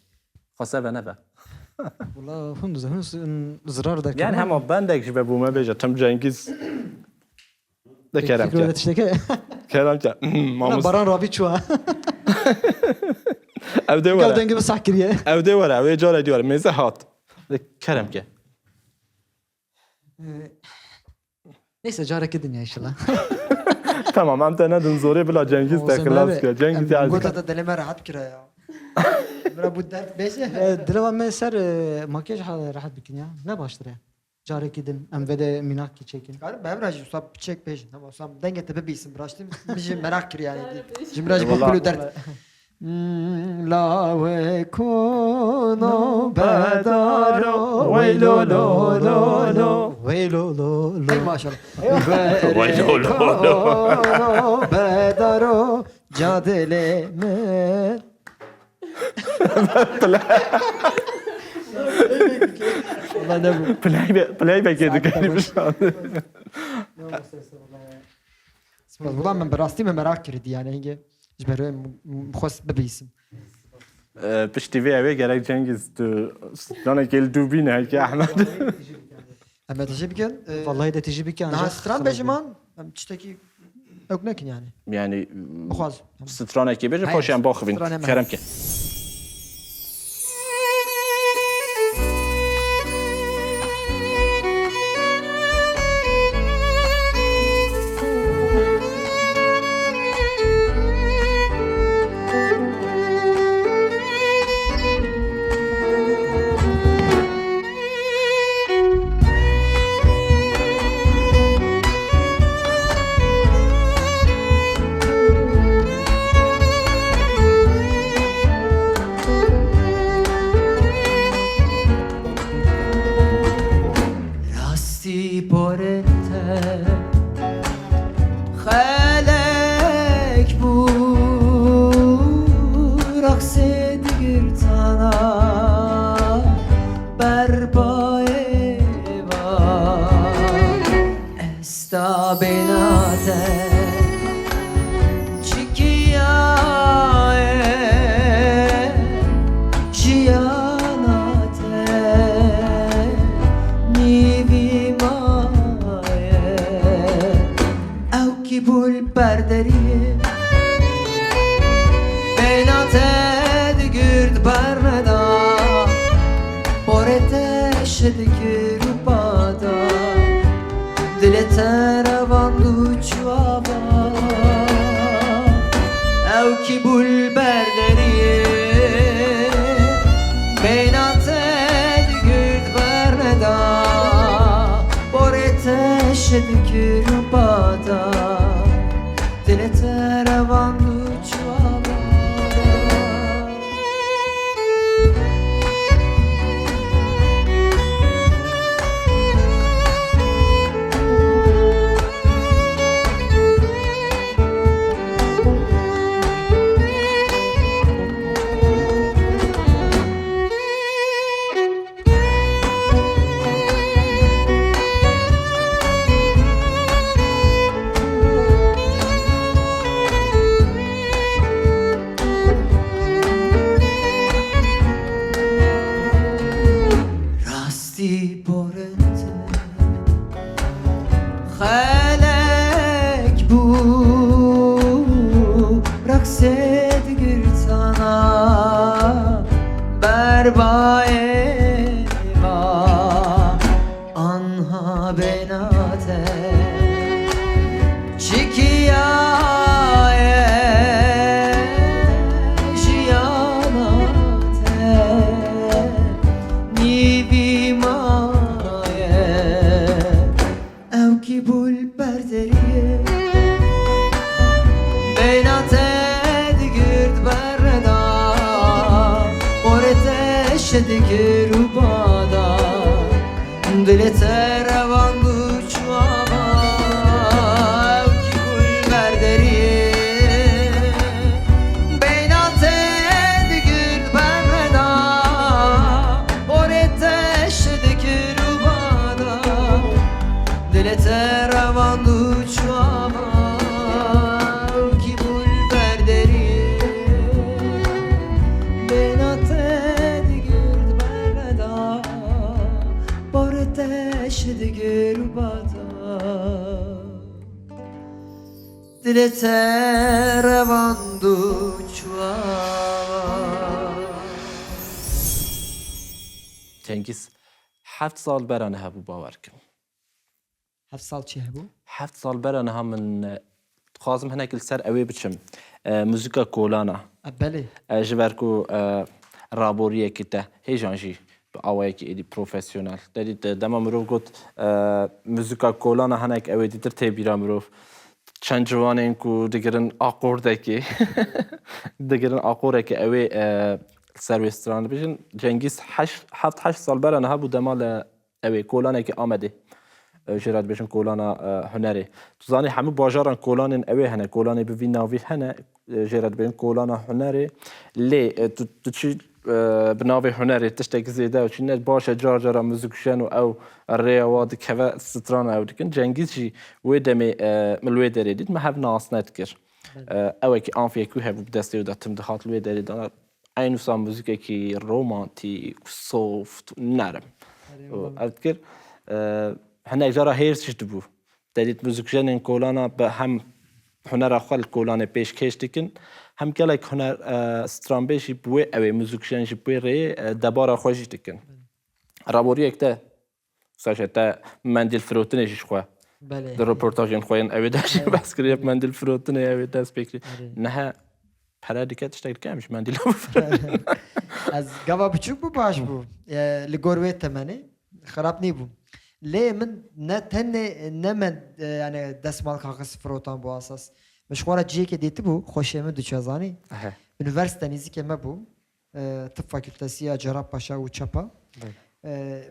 خاصه بنبا Valla hunuz zarar da. يعني هم بندك شبه بوما بيجا تم جنگيز ده كلام Fikri öğretişteki. كلام ما Baran Rabi çuha. او دي Gel ورا dengi bir sakriye. او دي ورا وي جارا دي ورا ميزه هات كلام كه Neyse caraki dünya inşallah. تمام انت ندن زوري بلا جنگيز O zaman تخلاص abi, كه جنگيز عايز Gota da dileme rahat kira ya. Bura bu dert beşe. Dileva men ser makyaj rahat bikin ya. Ne baştır ya? Caraki din em ve de minak ki çekin. Karım ben rajı usam çek peş. Tamam usam denge tepe bilsin. Bıraştım. Bizi merak kir yani. Cimracı bu Vallahi- kulu dert. La ve kono bedaro ve lo lo lo lo. Vey lo lo Hay lo. maşallah. Vay lo lo lo. Kono bedaro cadeleme. Allah ne bu? بلاي بكده كده مش Ulan ben rastı mı merak kirdi yani henge. Jberoy mkhos bebisim. پشتی وی اوی گرک جنگیز تو سترانه کل دوبینه که احمد Ama teşekkür ederim. Vallahi de tecrübe ki Daha stran bejiman. Hem çiteki yok nekin yani. يعني Bukhaz. سترانه کی بشه هاي پاشم باخوین سترانه کرم محل. که Rasti porete Khalek bu Rakse digir tana Berbaye var Esta benate Çikiyaye Jiyanate Nivimaye Ew ki bul berderiye Benate digird berneda Borete şedikir bada Dilete revandu çuava Ew ki bul berderiye Benate digird berneda Borete şedikir bada Dilete revan çuvala راستی برنته خلق بو رقصد گرتانا بربای ما آنها بناته چکیای جیاناته نیوی مایه او کی بول بردریه بیناته دیگرد بردا مورتش دیگر رو بادا دلت روان بود چوابا او کی بول بردریه بیناته دیگرد بردا مورتش دیگر رو بادا دلت روان بود چوابا او کی بول بردریه بیناته دیگرد بردا مورتش دیگر رو بادا دلت روان بود چوابا Cengiz 7 سال برانه هبو باور کن 7 سال چی هبو؟ 7 سال برانه هم من خوازم هناك السر اوي بچم موزيكا كولانا بله جبركو رابوريه كتا هيجانجي اوایکی ایدی پروفسیونال دادید دما مروف گفت موزیکا کولانا هناك اوی دیتر تبیرا مروف چند جوانه اینکو دیگرن آقورده که دیگرن آقوره که اوی سرویستران بیشن جنگیز 7 سال برانه ها بود دمال اوی کولانا که آمده جرات بیشن کولانا هنری تو زانی همه باجاران کولان اوی هنه کولان بوی ناوی هنه جرات بیشن کولانا هنری لی تو چی بناوی هنری تشتک زیده و چینه باشه جار موزیکشن و او ریاواد که ستران او دیکن جنگیز جی وی دمی ملوی داری دید ما هف ناس ندکر اوه که آنفیه که هف بدستی و داتم دهات لوی داری دانا اینو سام موزیکه که رومانتیک و سوفت و نرم اذکر هنه جارا هیرسش دبو دادید موزیکشن این کولانا به هم هنر خال کولان پیش کش دیکن هم کلاک هنر سترامبیشی بوی اوی موزیکشنشی بوی ری دبارا خوشی دیکن رابوری اکته ساشه تا مندیل فروتنشش خواه بله در رپورتاجین خوین اوی داشتی بس کریب مندیل فروتنه اوی دست بکری نه پرا دیکت اشتاید کمش مندیل از گوا بچوک بو باش بو لگوروی تمنی خراب نی بو لی من نه تن نه من yani دستمال کاغذ فروتان بو اساس مشوارا جی که دیتی بو خوشی من دوچازانی üniversite نزدیک ما بو tıp fakültesi Cerrah Paşa و Çapa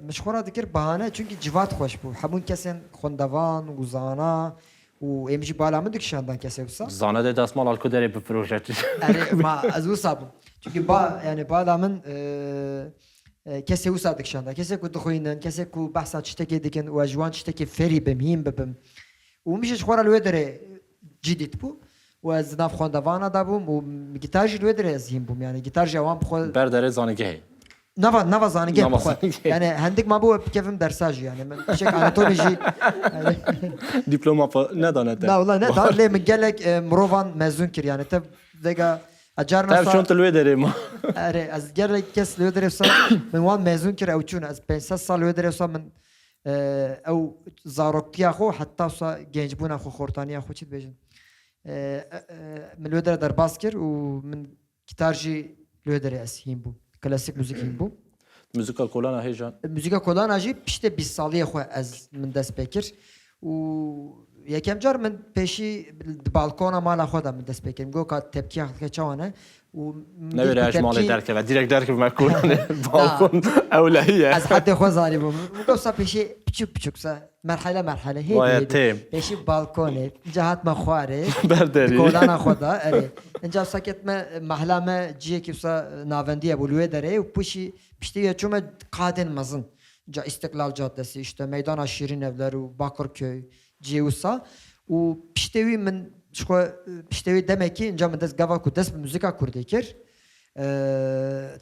مشوارا دکر بهانه çünkü civat خوش بو همون کسین خوندوان و زانا و امجی بالا مı dükşandan kesiyorsa زانه ده دستمال الکو داری به پروژه yani ma az usabım çünkü yani bağlamın کسی او صادق شده کسی کو دخوینن کسی کو بحثا چتکی دیکن و جوان چتکی فری بمیم ببم و میشه خورا لوی داره جدید بو و از ناف خواندوان دابم و گیتار لوی داره از هیم بوم yani gitar جوان بخو برداره زانگی نوا زانگی بخو yani هندک ما بو کفم درساج yani من شک آناتومیجی دیپلم ندانه لا والله نه دار لی من گلک مروان مزون کر yani تب دیگه اجار تعرف شلون تلوي داري ما اره از گر کس لو درسا من وان مزون کر او چون از 500 سال لو درسا من او زاروکتیا خو حتی سا گنج بونا خو خورتانیا خو چیت بجن من لو در باس کر و من گیتارجی لو در اسیم بو کلاسیک موزیک هیم بو موزیکا کولانا هیجان موزیکا کولانا جی پشت 20 سالی خو از من دست بکر و یەکەم جار من پێشی باڵکۆنە ماڵا خۆدا من دەست پێکردم گۆ کات تەپکی حقیقە چاوانە و نەوێت ماڵی دەرکەوە دیرێک دەرکەمە کوردانێ باڵکۆن ئەو لە هەیە ئەس حدێ خۆ زانی بووم گۆسا پێشی بچوک بچووکسە مەرحەلە وایە تێم پێشی باڵکۆنێ اینجا هاتمە خوارێ بەردەری کۆلانە خۆدا ئەرێ اینجا ساکێتمە مەحلامە جیەکی وسا ناوەندیە بوو لێ دەرێ و پوشی پشتیە چوومە قادên mezin ca İstiklal Caddesi işte Meydana Şirin Evleri û Bakırköy Ciyewsa û piştê wî min piştê wî demekî inca min dest gava ku dest bi müzika Kurdî kir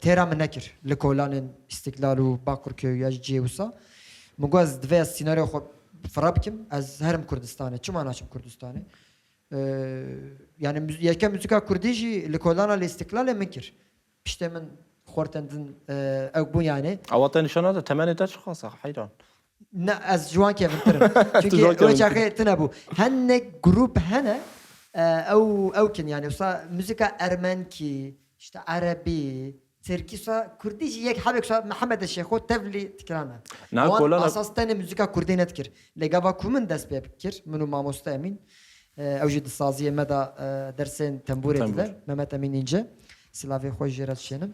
têra min nekir li kolanên İstiklal û Bakırköy ya Ciyewsa min got ez divê ez sînaryo xwe fira bikim ez herim Kurdistanê çima naçim Kurdistanê yani yekê müzika Kurdî jî li kolana li İstiklalê min kir piştê min خورتندن او بو يعني اوات نشانه ده تمني ده خاصه حيران نه از جوان كيف ترى çünkü o şarkı تنبو هن جروب هنا او كن يعني وصا موسيقى ارمنكي işte عربي تركي صا كردي يك حبك صا محمد الشيخو تفلي تكرانا وان اساس تاني موسيقى كردي نتكر لغاوا كومن دس بيبكر منو ماموستا امين اوجد السازيه مدى درسين تنبور ادله مهمت امين انجا سلافي خوش جرات شنم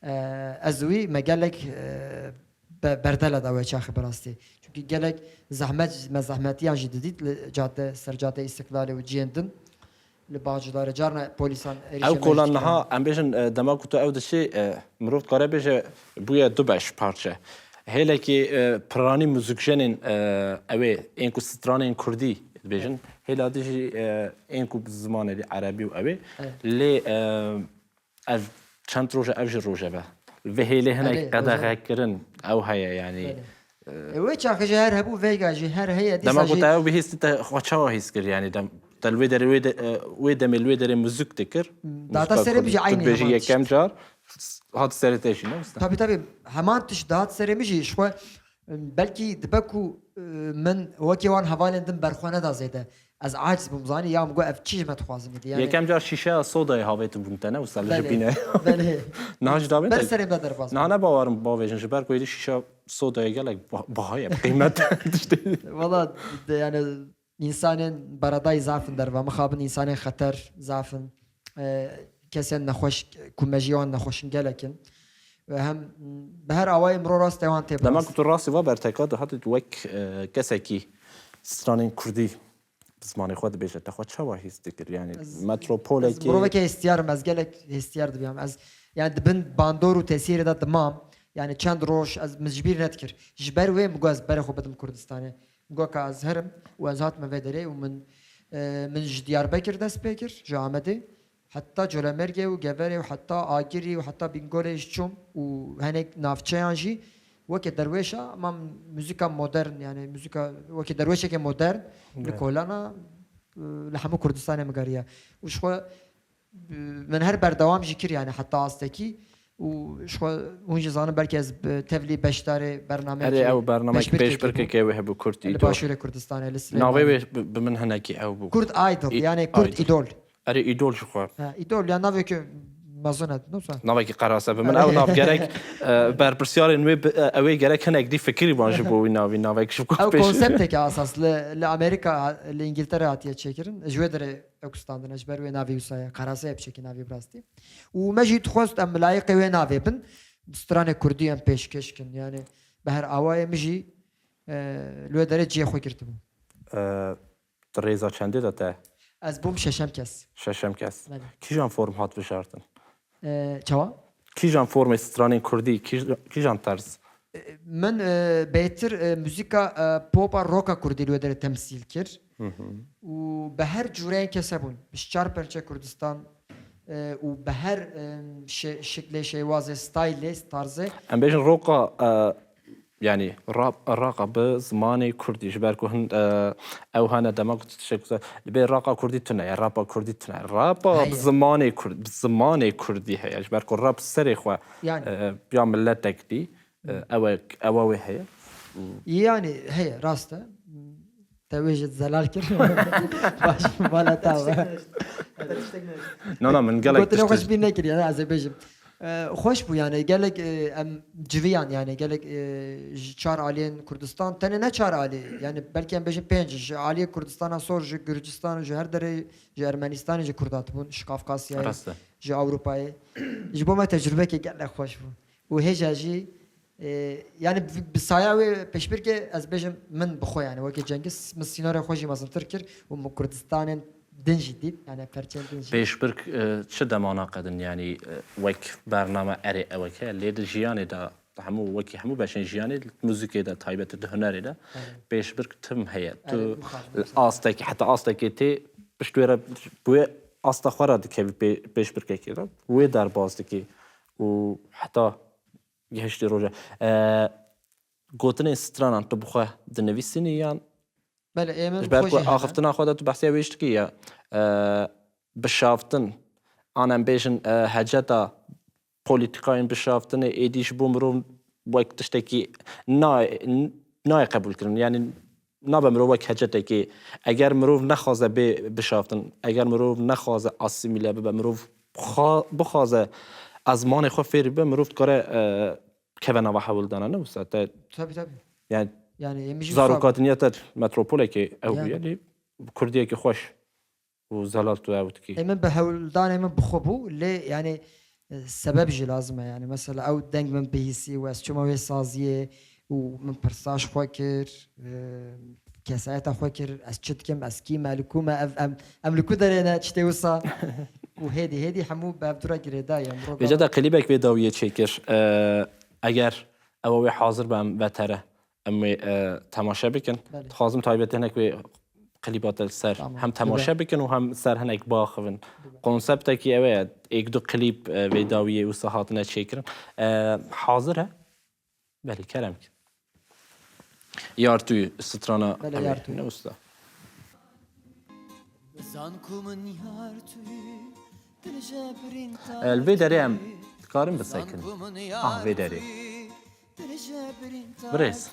ازوی مگلک بردل داوی چاخ براستی چونکی گلک زحمتی آنجی دیدید جاده سر جاده استقلال و جیندن لباجدار جارنا پلیسان او کلان نها ام بیشن دماغ تو او دشی مروت قاره بیشه بویا دو باش پارچه هله کی پرانی موزیکشنین اوی اینکو سترانین کردی بیشن هله دیجی اینکو زمان عربی و اوی لی از چند روزه اوج روزه به و هیله هنگ قدغه کردن او هیا یعنی وی چاخه جهر هبو ویگا جهر هیا دیسا دما قلت او بهست خواچوا هیس کر یعنی دم تلوی در وی دم الوی در موزیک تکر داتا سری بجی عینی بجی یکم جار هات سرتاشی نه tabii hemen tiş dağıt seremiji şu belki dibku من وکی وان حوالندم برخوانه دا زیده از عاجز بمزانی یا مگو اف چیز متخوازم دی یعنی یکم جار شیشه سودای هاویت بومتنه و سالش بینه بله نهاج دابن برسریم دادر باز نه باورم با ویژن جبر کوی شیشه سودای گلک باهای قیمت والله yani insanın baradayı zafın der ve mexabın insanın xatar zafın kesen نخوش کومجیان نخوشن گلکن و هم به هر اوای امرو راست دوان تبرز لما كنت راسي وبرتكاد هاتت وك كسكي سترانين كردي زماني خود بيجت تاخد شوا هيستكر يعني متروبولي كي مرو وكي استيار مزگلك استيار دبيام از يعني دبن باندور و تاثير دا تمام يعني چند روش از مجبير نتكر جبر وين مگوز بر خو بدم كردستاني مگو از هرم و از هات مفدري ومن من ديار بكر داس بكر جامدي حتى جولمرگه و گوره و حتى آگیری و حتى بینگولش چوم و هنگ نافچه آنجی وکی درویشا ما موسیقى مدرن يعني موسیقى وکی درویشه که مدرن لکولانا لحمو کردستان مگریه و شو من هر بردوام جکر يعني حتى آستکی و شو اونجا زانم بلکه از تفلی بشتاره برنامه اري او برنامه بيش بركه كي وهبو كرد ايدول باشور كردستان ناوي بمن هناكي او كرد ايدول يعني كرد ايدول اري ايدول شو خو ايدول يعني ناوي که مازنت نوصل ناوي قراسه بمن او ناف جرك بر برسيار انوي اوي جرك هناك دي فكري بانجو بو ناوي شو او كونسبت که اساس لامريكا لانجلترا هاتيه چكرن جويدر اكستاندن اجبر و ناوي وسايا قراسه بشكل ناوي براستي ومجي تخوست ام لايق و ناوي بن ستران كردي ام پیشکش کن يعني بهر اوای مجي لو درجه خو گرتم تريزا چنده داته از بوم ششم کس کی جان فرم هات بشارتن چوا کی جان فرم سترانین کردی کی جان طرز من بهتر موسیقى بوبا روكا كردي لو در تمثيل كر و بهر جورين كسبون بشار پرچه كردستان و بهر شكل شيواز ستايل طرزه ام بيجن روقا يعني راقة بزماني كردي جباركو هن او هنا دماغ تشكل بين راقة كردي تنا يعني رابا كردي تنا رابا بزماني كردي هي جباركو راب سري خو يعني بيعمل لا تكدي او هي يعني هي راسته توجد زلال كر باش بالا تاو لا من قالك قلت له خوش بينا كري انا عزي بيجم خوش بو yani gelek em civiyan yani gelek çar aliyen Kurdistan tane ne çar ali yani belki em beşin penç aliye Kurdistan'a sor ji Gürcistan ji her dere ji Ermenistan'a ji Kurdat bun ji Kafkasya'ya Rasta. ji Avrupa'ya ji bu me tecrübe ki gelek hoş bu. U heja ji yani bir saya ve peşbir ki az beşim min bixo yani vaki Cengiz misyonere hoşi mazın Türkir u mu Kurdistan'ın dinci deyip yani perçel dinci. بێشبرک چ دەماناقەدن ینی وەک بەرنامە ئەرێ ئەوەکە لێدە ژیانێدا هەموو وەکی هەموو بەشێن ژیانێ موزیکێدا تایبەتە هەنەرێدا بێشبرک تم هەیە تو ئاستێکی حتا ئاستێکی تێ پشتێرە بوێ ئاستە خوارە دکەوی پێشبرکێکێدا وێ دەرباز دکێ و حتا گەهشتی ڕۆژە گوتنێ سترانان تو بخوا دنەویسینی یان Bele emin جبر کو آخفتنا خدا تو بحثی ویشت کیه بشافتن آنم بیشن هجتا پولیتیکاین بشافتن ایدیش بومرون وقتشته کی نه قبول کردن یعنی نه به مرو وقت هجتا کی اگر مرو نخوازه بشافتن اگر مرو نخوازه آسیمیله به مرو بخوازه از مان خو فری به مرو کاره که و حول دانه نه وسط tabii yani yani emiş زاروکاتنیت متروپوله که اویلی کردیه که خوش و زلال تو اوت کی emin be hevldan emin bixobu le yani sebep ji lazım yani mesela ew deng min bihîsî û ez çima wê saziyê û min pirsaş xwe kir kesayeta xwe kir ez çi dikim ez kî me li ku me em li ku derê ne tiştê wisa û hêdî hemû bi ev dura girêda ye بجد قلیبک به داویه چکر اگر اوی حاضر بم وتره اما تماشا بکن خازم تایبت هنک به قلیبات السر هم تماشا بکن و هم سر هنک باخون کنسپت کی اوی یک دو قلیب به داویه و صحات نچکرن حاضره بله کرم کن یار توی سترانا بله یار توی نوستا الوی داری هم کارم بسکن وی داری برس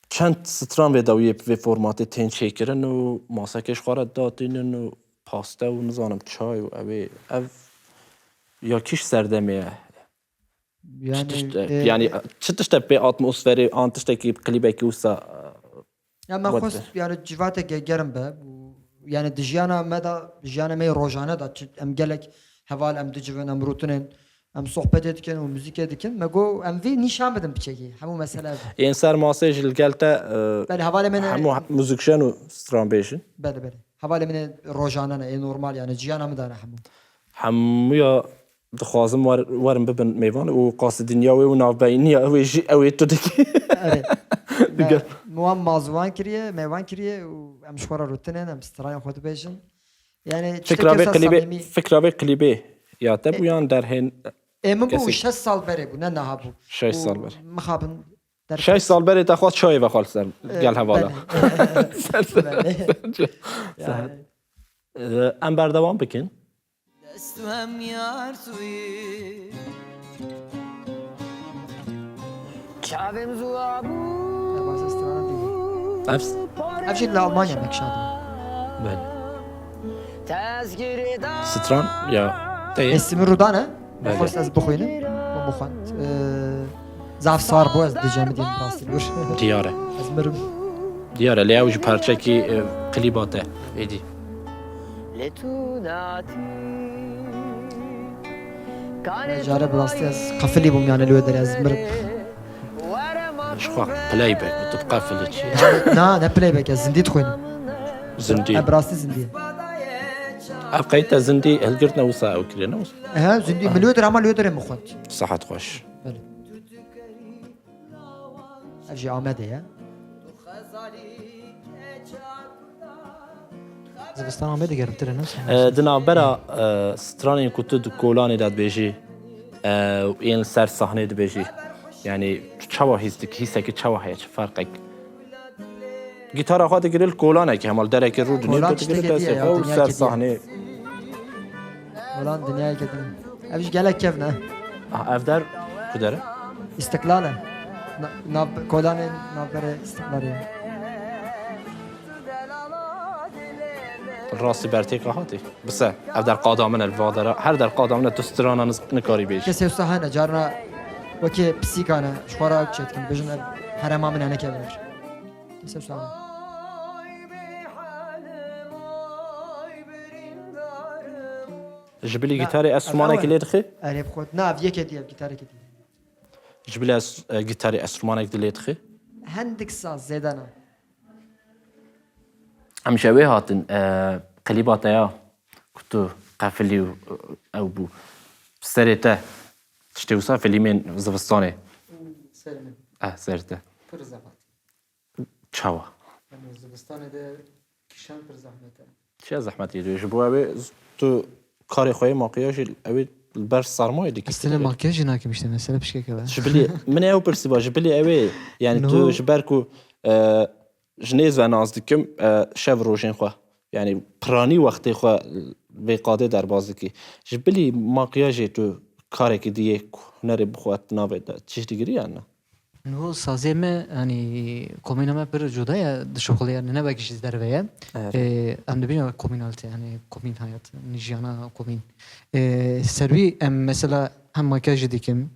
چند ستران و داویه و فرمات تین چیکرن و ماسکش خورد دادین و پاستا و نزانم چای و اوی یا کیش سردمیه yani çıtışta bir atmosferi antıştaki klibeki usta ya me xwest yani civateke gerim be yani dijiyana me da dijiyana me rojane da em gelek heval em dicivin em rutinin em sohbet edikin û müzik edikin me got em vê nîşan bidim biçekî hemû mesele yani ser masaj gelte belê hevalê min hemû müzikşen û stran bêjin belê hevalê min rojane ne normal yani ciyana min dane hemû hemûya dixwazim werin bibin mêvan û qasî dinya wê û navbeyniya ew ê jî ew ê tu dikî wan mazwan kiriye mêvan kiriye û em ji xwe re rutinin em stranên xwe dibêjin yani fikra vê klîbê ya te bûyan derhên emin bu 6 sal berê bû ne niha bû 6 sal berê mixabin 6 sal berê te xwast çayê ve xwal ser gel hevala em berdewam bikin ev jî li Almanya mekşadim stran ya esimi rudan e xwest ez bixwînim û bixwend zaf sar bû ez dicem diyem rastî gür diyare ez mirim diyare lê ew ji parçekî klîba te êdî jare bi rastî ez qefilî bûm yani li wê derê ez mirim ji xwe playback tu qefilî çi na ne playback ez zindî dixwînim zindî ev rastî zindî ev qeyta zindî hilgirtine wisa ew kiriye ne he zindî min li wê derê ama li wê derê mixwend sihet xweş ev jî Amedê ye Zivistan Amedê germtir ne? di navbera stranên ku tu di kolanê de dibêjî û ên ser sahnê dibêjî yani çawa hîsekî çawa heye çi ferqek gîtara xwe digirî li kolanekî hemal derekê rû dinî Kolan tu digirî tiştekî destê diye xwe û ya, ser dünya sahnê Ulan dünyaya kedin ev jî gelek kev ne ev der ku dere İstiklal e kolanên navberê istiklal ye راستی برتی که هاتی بس او در قادامن الوادره هر در قادامن دوستران نکاری بیش کسی وسا هنه جارنا وکی پسیکانه شوارا چت کن بجن هرما من هنه کبر کسی وسا جبلی گیتاری اسرومانه که لیدخی اره بخود نه یک دیگه گیتار کتی جبلی گیتاری اسرومانه که لیدخی هندك ساز زيدانا همیشه وی هاتن قلیبات یا کتو قفلی او بو سرته تشتوسا فیلمین زوستانه سرته پر زحمت چاوا یعنی زمستان ده کشان پر زحمته چه زحمتی دوی جبو اوی تو کاری خوی ماکیاژ اوی بر سرمایه دیگه استنى ماكياج هناك مش مثلا بشكل كذا جبلی من او برسیبا جبلی اوی یعنی تو جبرکو جنیز و نازدیکم شب روشن خو یعنی پرانی وقتی خو به قاده در بازی کی جبلی ماکیاژ تو کاری که دیگه هنری بخواد نابد چیز دیگری یا نه هو سازي ما يعني كومينا ما بر جودايا شغل يعني نه بقيش درويه ام نبينا كومينالتي يعني كومين حيات نجيانا كومين سروي ام مثلا هم ماكياج ديكم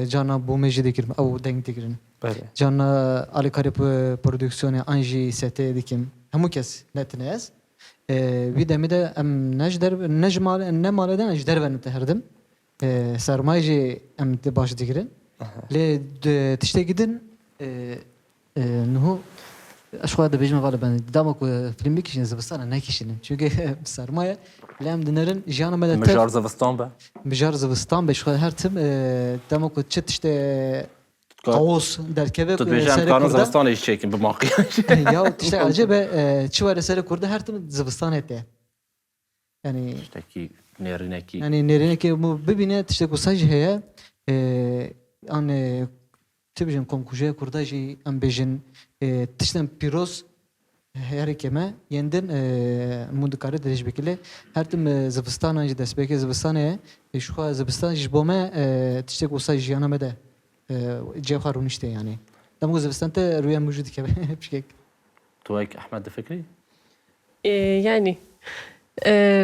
جانا بوميج ديكم او دنگ ديكرن جانا على كاري برودكسيون انجي سيتي ديكم همو كاس نتناس بيدا ميدا ام نجدر نجمال نمالدن اجدر بن تهردم سرمايجي ام باش ديكرن لي تشتي جدا انه اشخاص بيجمع غالبا دامك فيلم كيشن زبستان ناكيشن çünkü سرمایه لام دنرن جانا مدى مجار زوستان به مجار زبستان بش هر تم دامك تشت تشت قوس در كبه تو بيجان كانوا زوستان ايش چيكن بماكياج يا تشت عجبه چوار سر كرد هر تم زبستان هته يعني تشتكي نيرينكي يعني نرينكي ببينه تشت قصاج هي an tebejin komkuje kurdaji am bejin tişten piros her keme yendin mundikare derij bekile her tim zibistan anji desbeke zibistane şu zibistan jbome tiştek usa jiyana mede cevharun işte yani damgo zibistan te rüya mevcut ki bişkek تويك احمد فكري Yani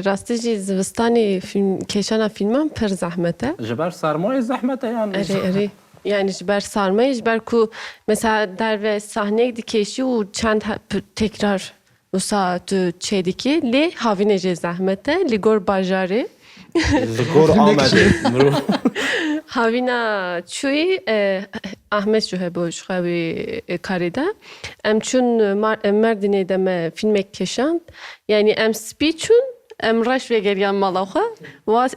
راستي زوستاني فيلم كيشانا فيلمان پر زحمته جبر سرمایه زحمته yani اری yani جبر sarmayı جبر کو mesela در ve sahne dikeşi u çand tekrar o saat çediki li havine zahmete li gor bajari Ligor آمده havina çuy Ahmet şu bu şu karida em çun merdine deme filmek keşan yani em speechun em raş ve geriyan malaha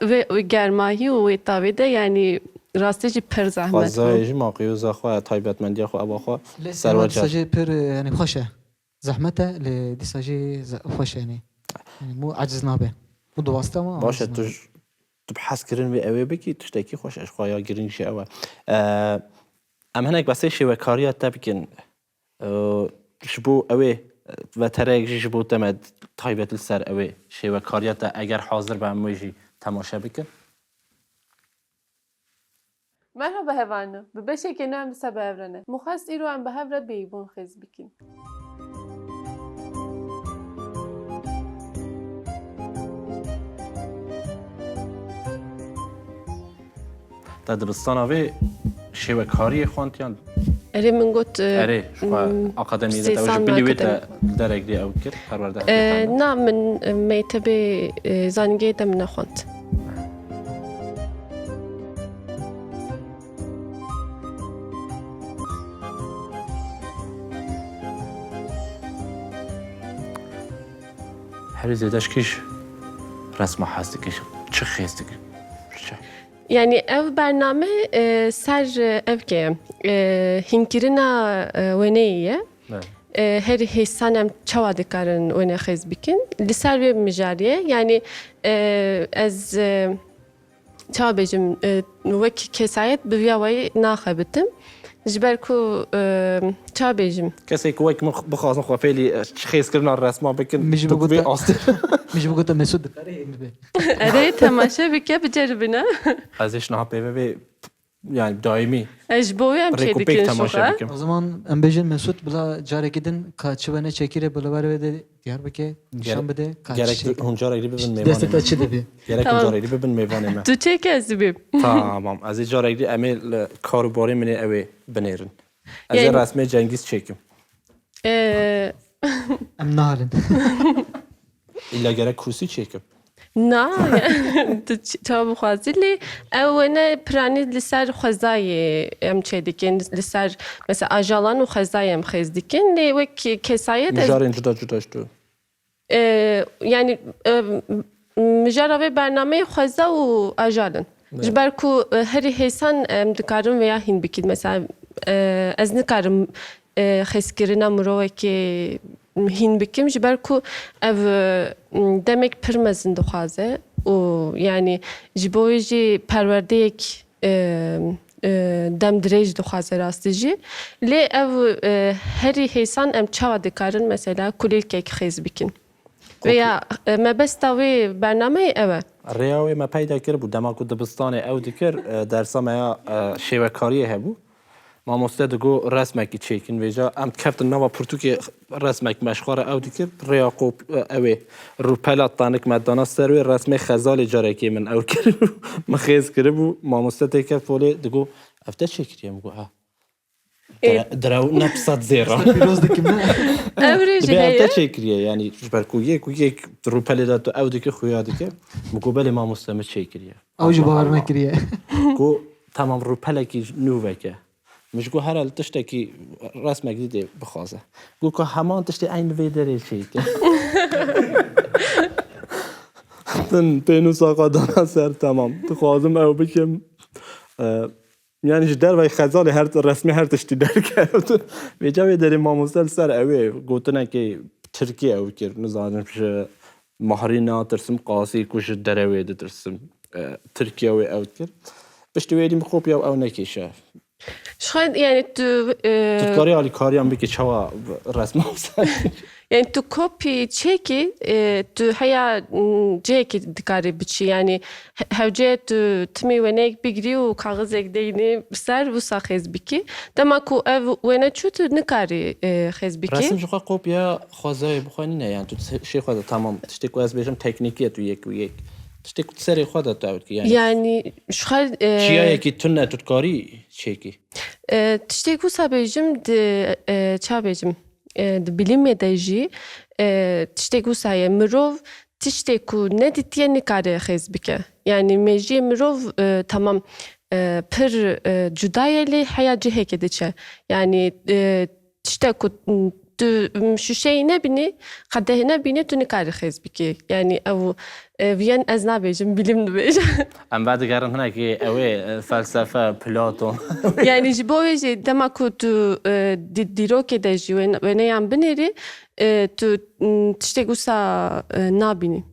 ve germahi ve tabide yani راستي پر زحمت فضایجی ماقیوزا خو تایبتمندی خو ابا خو سروج ساجي بير يعني خوشه زحمته لدي ساجي خوشه يعني مو عجز نابه مو دواسته ما باشه تو بحث کردن و اوی بگی تشتکی خوش اش خوایا گرین شه اوه ام هنگ بسه شوه کاریا تبکن شبو اوی و ترک شبو تمد تایبت السر اوی شوه کاریا تا اگر حاضر به امویجی تماشا بکن Merhaba hevanı. Bu beşek önemli sebevrene. Muhas İruan behevre beybun xiz bikin. تا دبستان اوی شوه کاری خوانتیان Eri min got اره شو اکادمی ده توجه بلیوی ده درک دی او کرد پرورده na min meytebe zange de min nexwant. هر زیادش کیش رسم حاستی کیش چه خیستی کیش Yani ev bername ser evke hinkirina weneye her hisanem çava dikarin wene xiz bikin li ser ve mijariye yani ez çava bejim wek kesayet bi viyawayı naxebitim جبر کو چا بیجم کسی که وقت بخواستم خواهی خیز کردن رسما بکن میشه تو به آسته میشه بگویم مسعود داره این به اره تماشا بکه بجربنا ازش نه پیوی yani daimi اج بوی هم چه rekopek دیکن tamaşa شوخه dikim. O zaman em bejin Mesut bila carekidin kaçı ve ne çekire bila ver de Diyarbakır nişan bede kaçı Gerek çekire. huncar egri bibin Destek meyvanı. açı da bir. Gerek Tamam. huncar egri bibin meyvanı me. تو چه کسی بیم Tamam. Az icar egri emel karubari mini evi binerin. Az Yani- resmi Cengiz çekim. Em nahalin. İlla gerek kursi çekim. نه تو چا بخوازی لی او نه پرانی لسر خزای ام چه دیکن لسر مثلا اجالان و خزای ام خز دیکن لی وک کسایت از Müjarın cuda işte. yani مجرد برنامه خزا و اجالن جبر کو هری هیسان دکارم ویا هین بکید مثلا از نکارم خسکرنا مروه که هین بکیم جبر کو ev demek pirmezin dixwaze û yani ji bo wê jî perwerdeyek dem dirêj dixwaze rastî jî lê ev herî hêsan em çawa dikarin mesela kulîlkek xêz bikin veya mebesta wê bernameyê ev e Rêya wê me peyda kir bû dema ku dibistanê ew dikir dersa me ya şêvekariyê hebû. Mamoste digo resmekî çêkin vêja em keftin nava pirtûkê resmek meşxwara ew dikir rêya qop ew ê rûpela tanik me dana ser wê resmê xezalê carekê min ew kir min xêz kiribû mamoste tê kef polê digo ev te çêkiriye min got ha. Direw ne pisat zêra. Firoz dikim ne? ev rê jî Dibe ev te heye çêkiriye yani ji ber ku yek rûpelê de tu ew dikir xuya dikir min got belê mamoste me çêkiriye. Av ji bawer me kiriye. Got tamam rûpelekî nû veke. مش گو هر حال تشتکی رسمک دیده بخوازه گو که همان تشتی این وی داره چی که تن پینو ساقا دانا سر تمام تخوازم او بکم yani جدر و خزال هر رسمی هر تشتی در کرد و جوی داری ماموسل سر اوی گوتنه که ترکیه او کر نزانم شه مهرینا ترسم قاسی کش دروی ترسم ترکیه او کر بشتی ویدیم خوب یا او نکیشه شاید yani tu Tutkari ali kariyan biki çava resmi olsa. yani tu kopya çeki tu haya çeki dikari biçi yani hevce tu timi venek bigri u kağız ekdeyni ser bu sa xezbiki dema ku ev vene çutu nikari xezbiki Resim şu kopya xazay bixwani ne yani tu şey xaza tamam tiştek ku ez bejim teknikiye tu yek u yek. Tiştek ku seri xada tu ki yani şuhal çiya ki tunne tutkari çeki. tiştek ku sabejim de çabejim de bilim medaji tiştek ku saye mirov tiştek ku ne ditiye nikari xezbike yani meji mirov tamam pir cudayeli haya ciheke diçe yani tiştek ku tu şu şey ne bini kadehine bini tu nikari xezbike yani ev viyen ez nabejim bilim dibejim Em بعد gerin hene ki evi felsefe Platon. yani ji bo wê jî dema ku tu dîrokê de jî wêneyan binêrî tu tiştek wisa nabînî.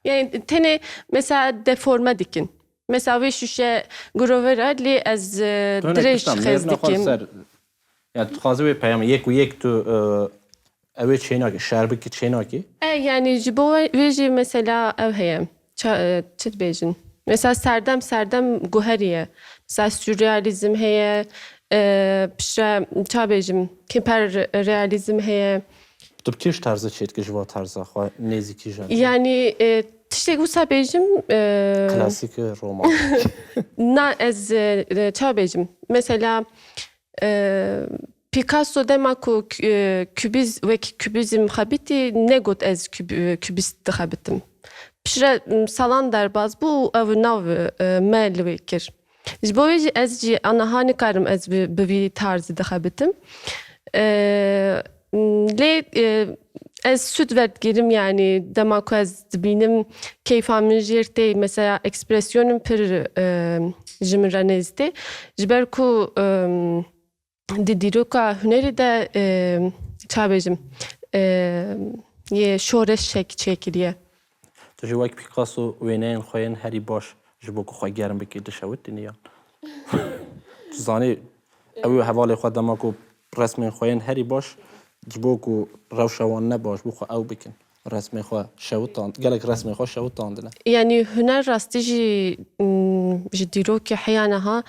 Yani tenê mesela deforme dikin. Mesela wê şûşe girovera lê ez dirêj xêz dikim. Yani tu xazı ve peyam yek u yek tu evi çenaki şerbiki çenaki. Yani ji bo wê jî mesela ev heye çi dibêjin. Mesela serdem guheriye. Mesela sürrealizm heye pişre çabêjim hiperrealizm heye. Tu kiş tarzı çetki jva tarzı xwa neziki jan. Yani tiştek wisa bêjim Klasik roman. na ez çabêjim. Mesela Picasso dema ku kübizm xebitî ne got ez kübist dixebitim. Pişre salan derbaz bu ev nav me li wê kir. Ji bo wê jî ez jî aniha nikarim ez bi vî tarzî dixebitim. Lê ez süd vedgirim yani dema ku ez dibînim keyfa min jî tê mesela ekspresyonum pir ji min re nêz tê ji ber ku di dîroka hunerê de çabêjim yê şoreş çêkiriye. Tu ji wek Picasso wêneyên xwe yên herî baş ji bo ku xwe germ bikî dişewit diniyan. Tu zanî ew hevalê xwe dema ku resmên xwe yên herî baş ji bo ku rewşa wan ne baş bû xwe ew bikin. رسمی خو شوتان گلک رسمی خو شوتان دنه يعني هنا راستي جي ديروكي حيانها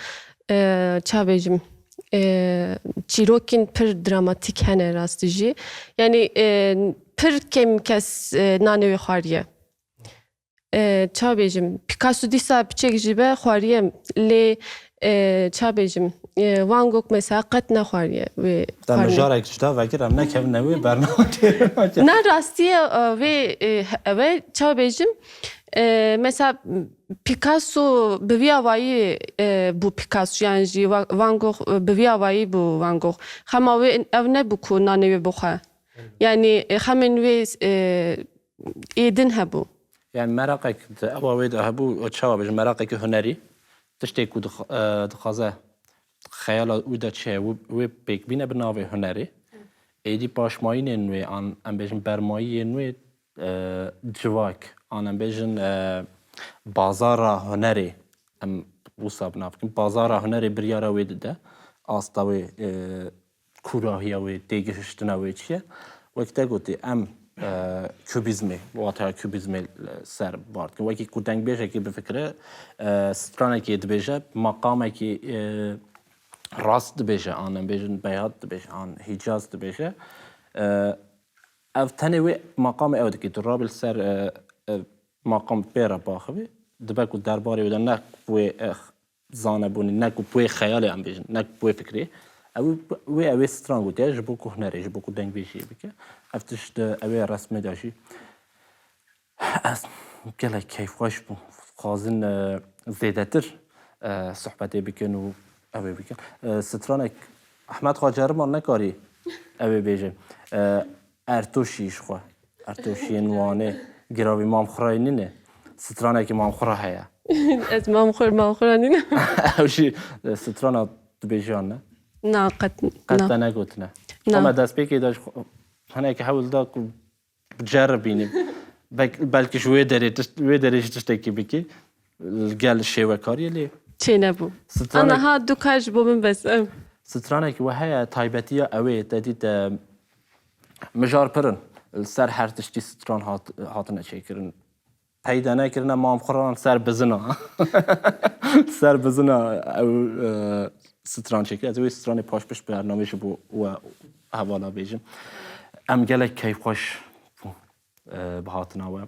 تشابيجم تشيروكين بر دراماتيك هنا راستي جي يعني بر كم كس نانوي خاريه تشابيجم بيكاسو ديسا بتشيك جيبه خاريه لي تشابيجم وان جوك مثلا قطنا خاريه و در مجارك جدا و گرم نکم نوی برنامه نه راستی و تشابيجم mesela Picasso بوی وای بو پیکاسو یعنی جی وان گوخ بوی وای بو وان گوخ خماوی او نه بو کو نانوی بخه yani همین وی ایدن هبو يعني مراقك أواويد هبو تشاو بج مراقك هنري تشتكو دخازة خيال ودا تشي وي بيك بينا بناوي هنري ايدي باش ماين انوي عن ام بيجن برماي انوي جواك عن ام بيجن بازار هنري ام وصاب نافكن بازار هنري بريارا ويد ده آستاوي كوراهياوي تيجشتناوي تشي وقتا قلتي ام kübizmi, واتها kübizmi ser bart. Ki ku deng beje ki bifkre strana ki dbeje maqama ki rast dbeje an bejin bayat dbeje an Hicaz dbeje ev tane ve maqam ev ki rabil ser maqam pera baxvi dbe ku darbari ve nek ve zana buni nek ve khayali an bejin nek ve fikri ev stran gut ya jibo ku hnari jibo ku deng beje bike افتش اوی رسم داشی از گله کیف خوش بو خازن زیاده تر صحبتی بکن و اوی بکن سترانک احمد خاجر ما نکاری اوی بیجه ارتوشیش خو ارتوشی نوانه گراوی مام خراینی نه سترانک مام خرا هیا از مام خورانی نه اوشی سترانا بیجان نه نه قد نگوت نه اما دست بیکی داشت هنا كحاول داك بجربيني بلكي شوية دري تشتكي بكي قال الشيء وكاري ليه چه نبو انا ها دو کاج بو من بس سترانك وهي تايبتية اوي تديد مجار برن السر هر تشتي ستران هاتنا شكرن پیدا نکردن مام خوران سر بزنا سر بزنا او ستران شکل از اوی ستران پاش پش برنامهش بو و حوالا بیجم ام گلک کیف خوش بهاتنا و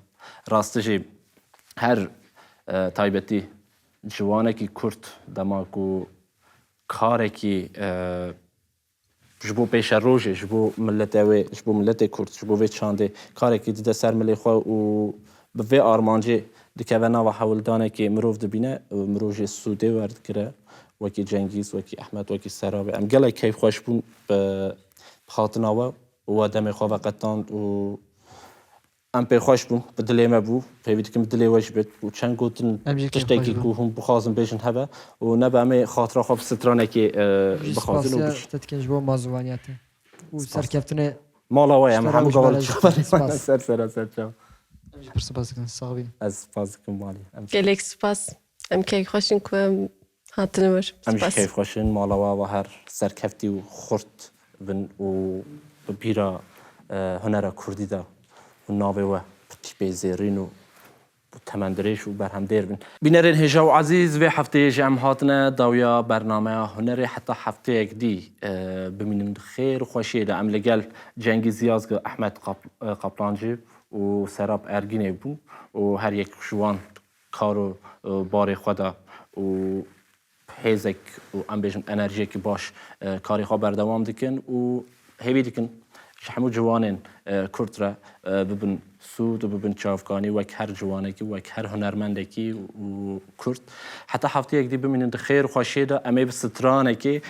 راستشی هر تایبتی جوانه کی کرد دماغو کاره کی جبو پیش روزه جبو ملت اوی جبو ملت کرد جبو وی چانده کاره کی دیده سر ملی خو و به وی آرمانجی دکونا و حول دانه کی مروف دبینه مروج سوده ورد کره وکی جنگیز وکی احمد وکی سرابه ام گلک کیف خوش بون بهاتنا و دم خواه قطاند و ام پی خوش بوم بدلی ما بو پیوید که بدلی وش بید و چند گوتن تشتکی که هم بخوازم بیشن هبه و نبه همه خاطره خواب سترانه که بخوازن و بش تتکنج بو مازوانیاته و سرکفتونه مالا وای هم همون قابل سر چاو برسه بازیکن صاحبی از بازیکن مالی گلک سپاس ام کی خوشین که هاتنه باش امش کیف خوشین مالا و هر سرکفتی و خورد بن و بیرا هنر کردی دا و ناوی و تیپی زیرین و تمندریش و برهم دیر بین بینرین هجا و عزیز و هفته جمع هاتنا داویا برنامه هنری حتی هفته یک دی بمینم خیر و خوشی دا ام لگل جنگی زیاز احمد قپلانجی و سراب ارگینه بو و هر یک جوان کارو باری خدا و هیزک و ام بیشم انرژی که باش کاری خواه بردوام دکن و هیوی دکن همو جوانین کرد را ببن سود و ببن چافکانی وک هر جوانه کی وک هر هنرمنده کی و کرد حتی هفته یک دی بمینند خیر خوشی دا امی بسترانه کی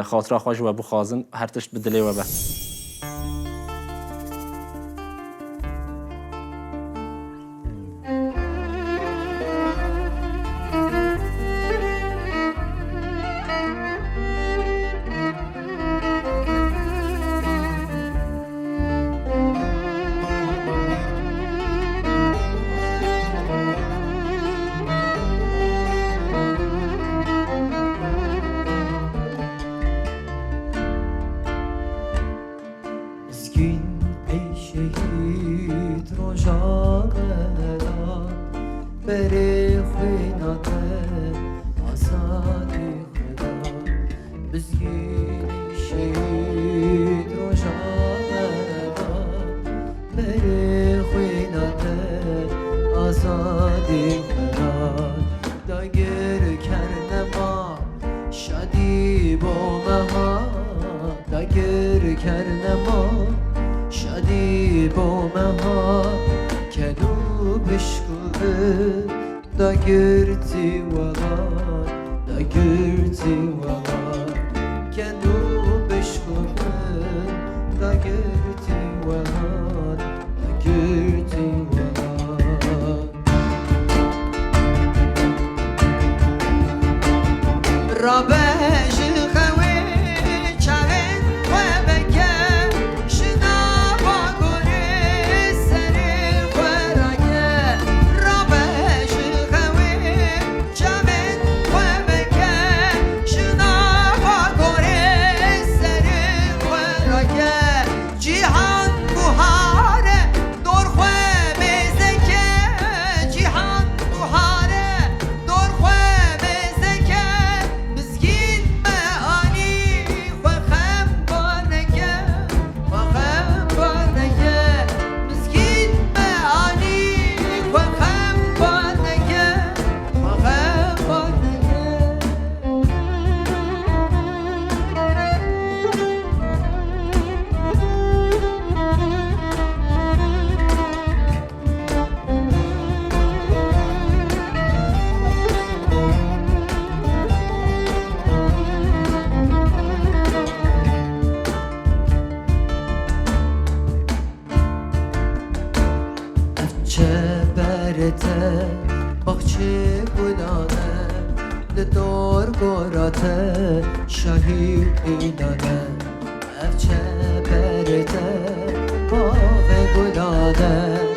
خاطره خوش و بخوازن هر تشت بدلی و به بری خویناته آزادی خدا بزگین شهید روشا بردا بری خویناته آزادی خدا داگر کرده ما شادی با مها داگر کرده ما شادی با مها کنو بشکوه داگرتی وغا داگرتی وغا کنو بشکوه داگرتی وغا داگرتی وغا رابش خوی چاوین و بکه شنا با گوری سری خورایه رابش خوی چاوین و بکه شنا با گوری سری خورایه جیهان بوهاره دور خواه بزکه جیهان بوهاره دور خواه بزکه مسکین معانی خواه بانگه خواه بانگه مسکین معانی خواه بانگه خواه بانگه چه برته باغچه گلانه دور گوراته شاهی اینانه چه برته باغ گلانه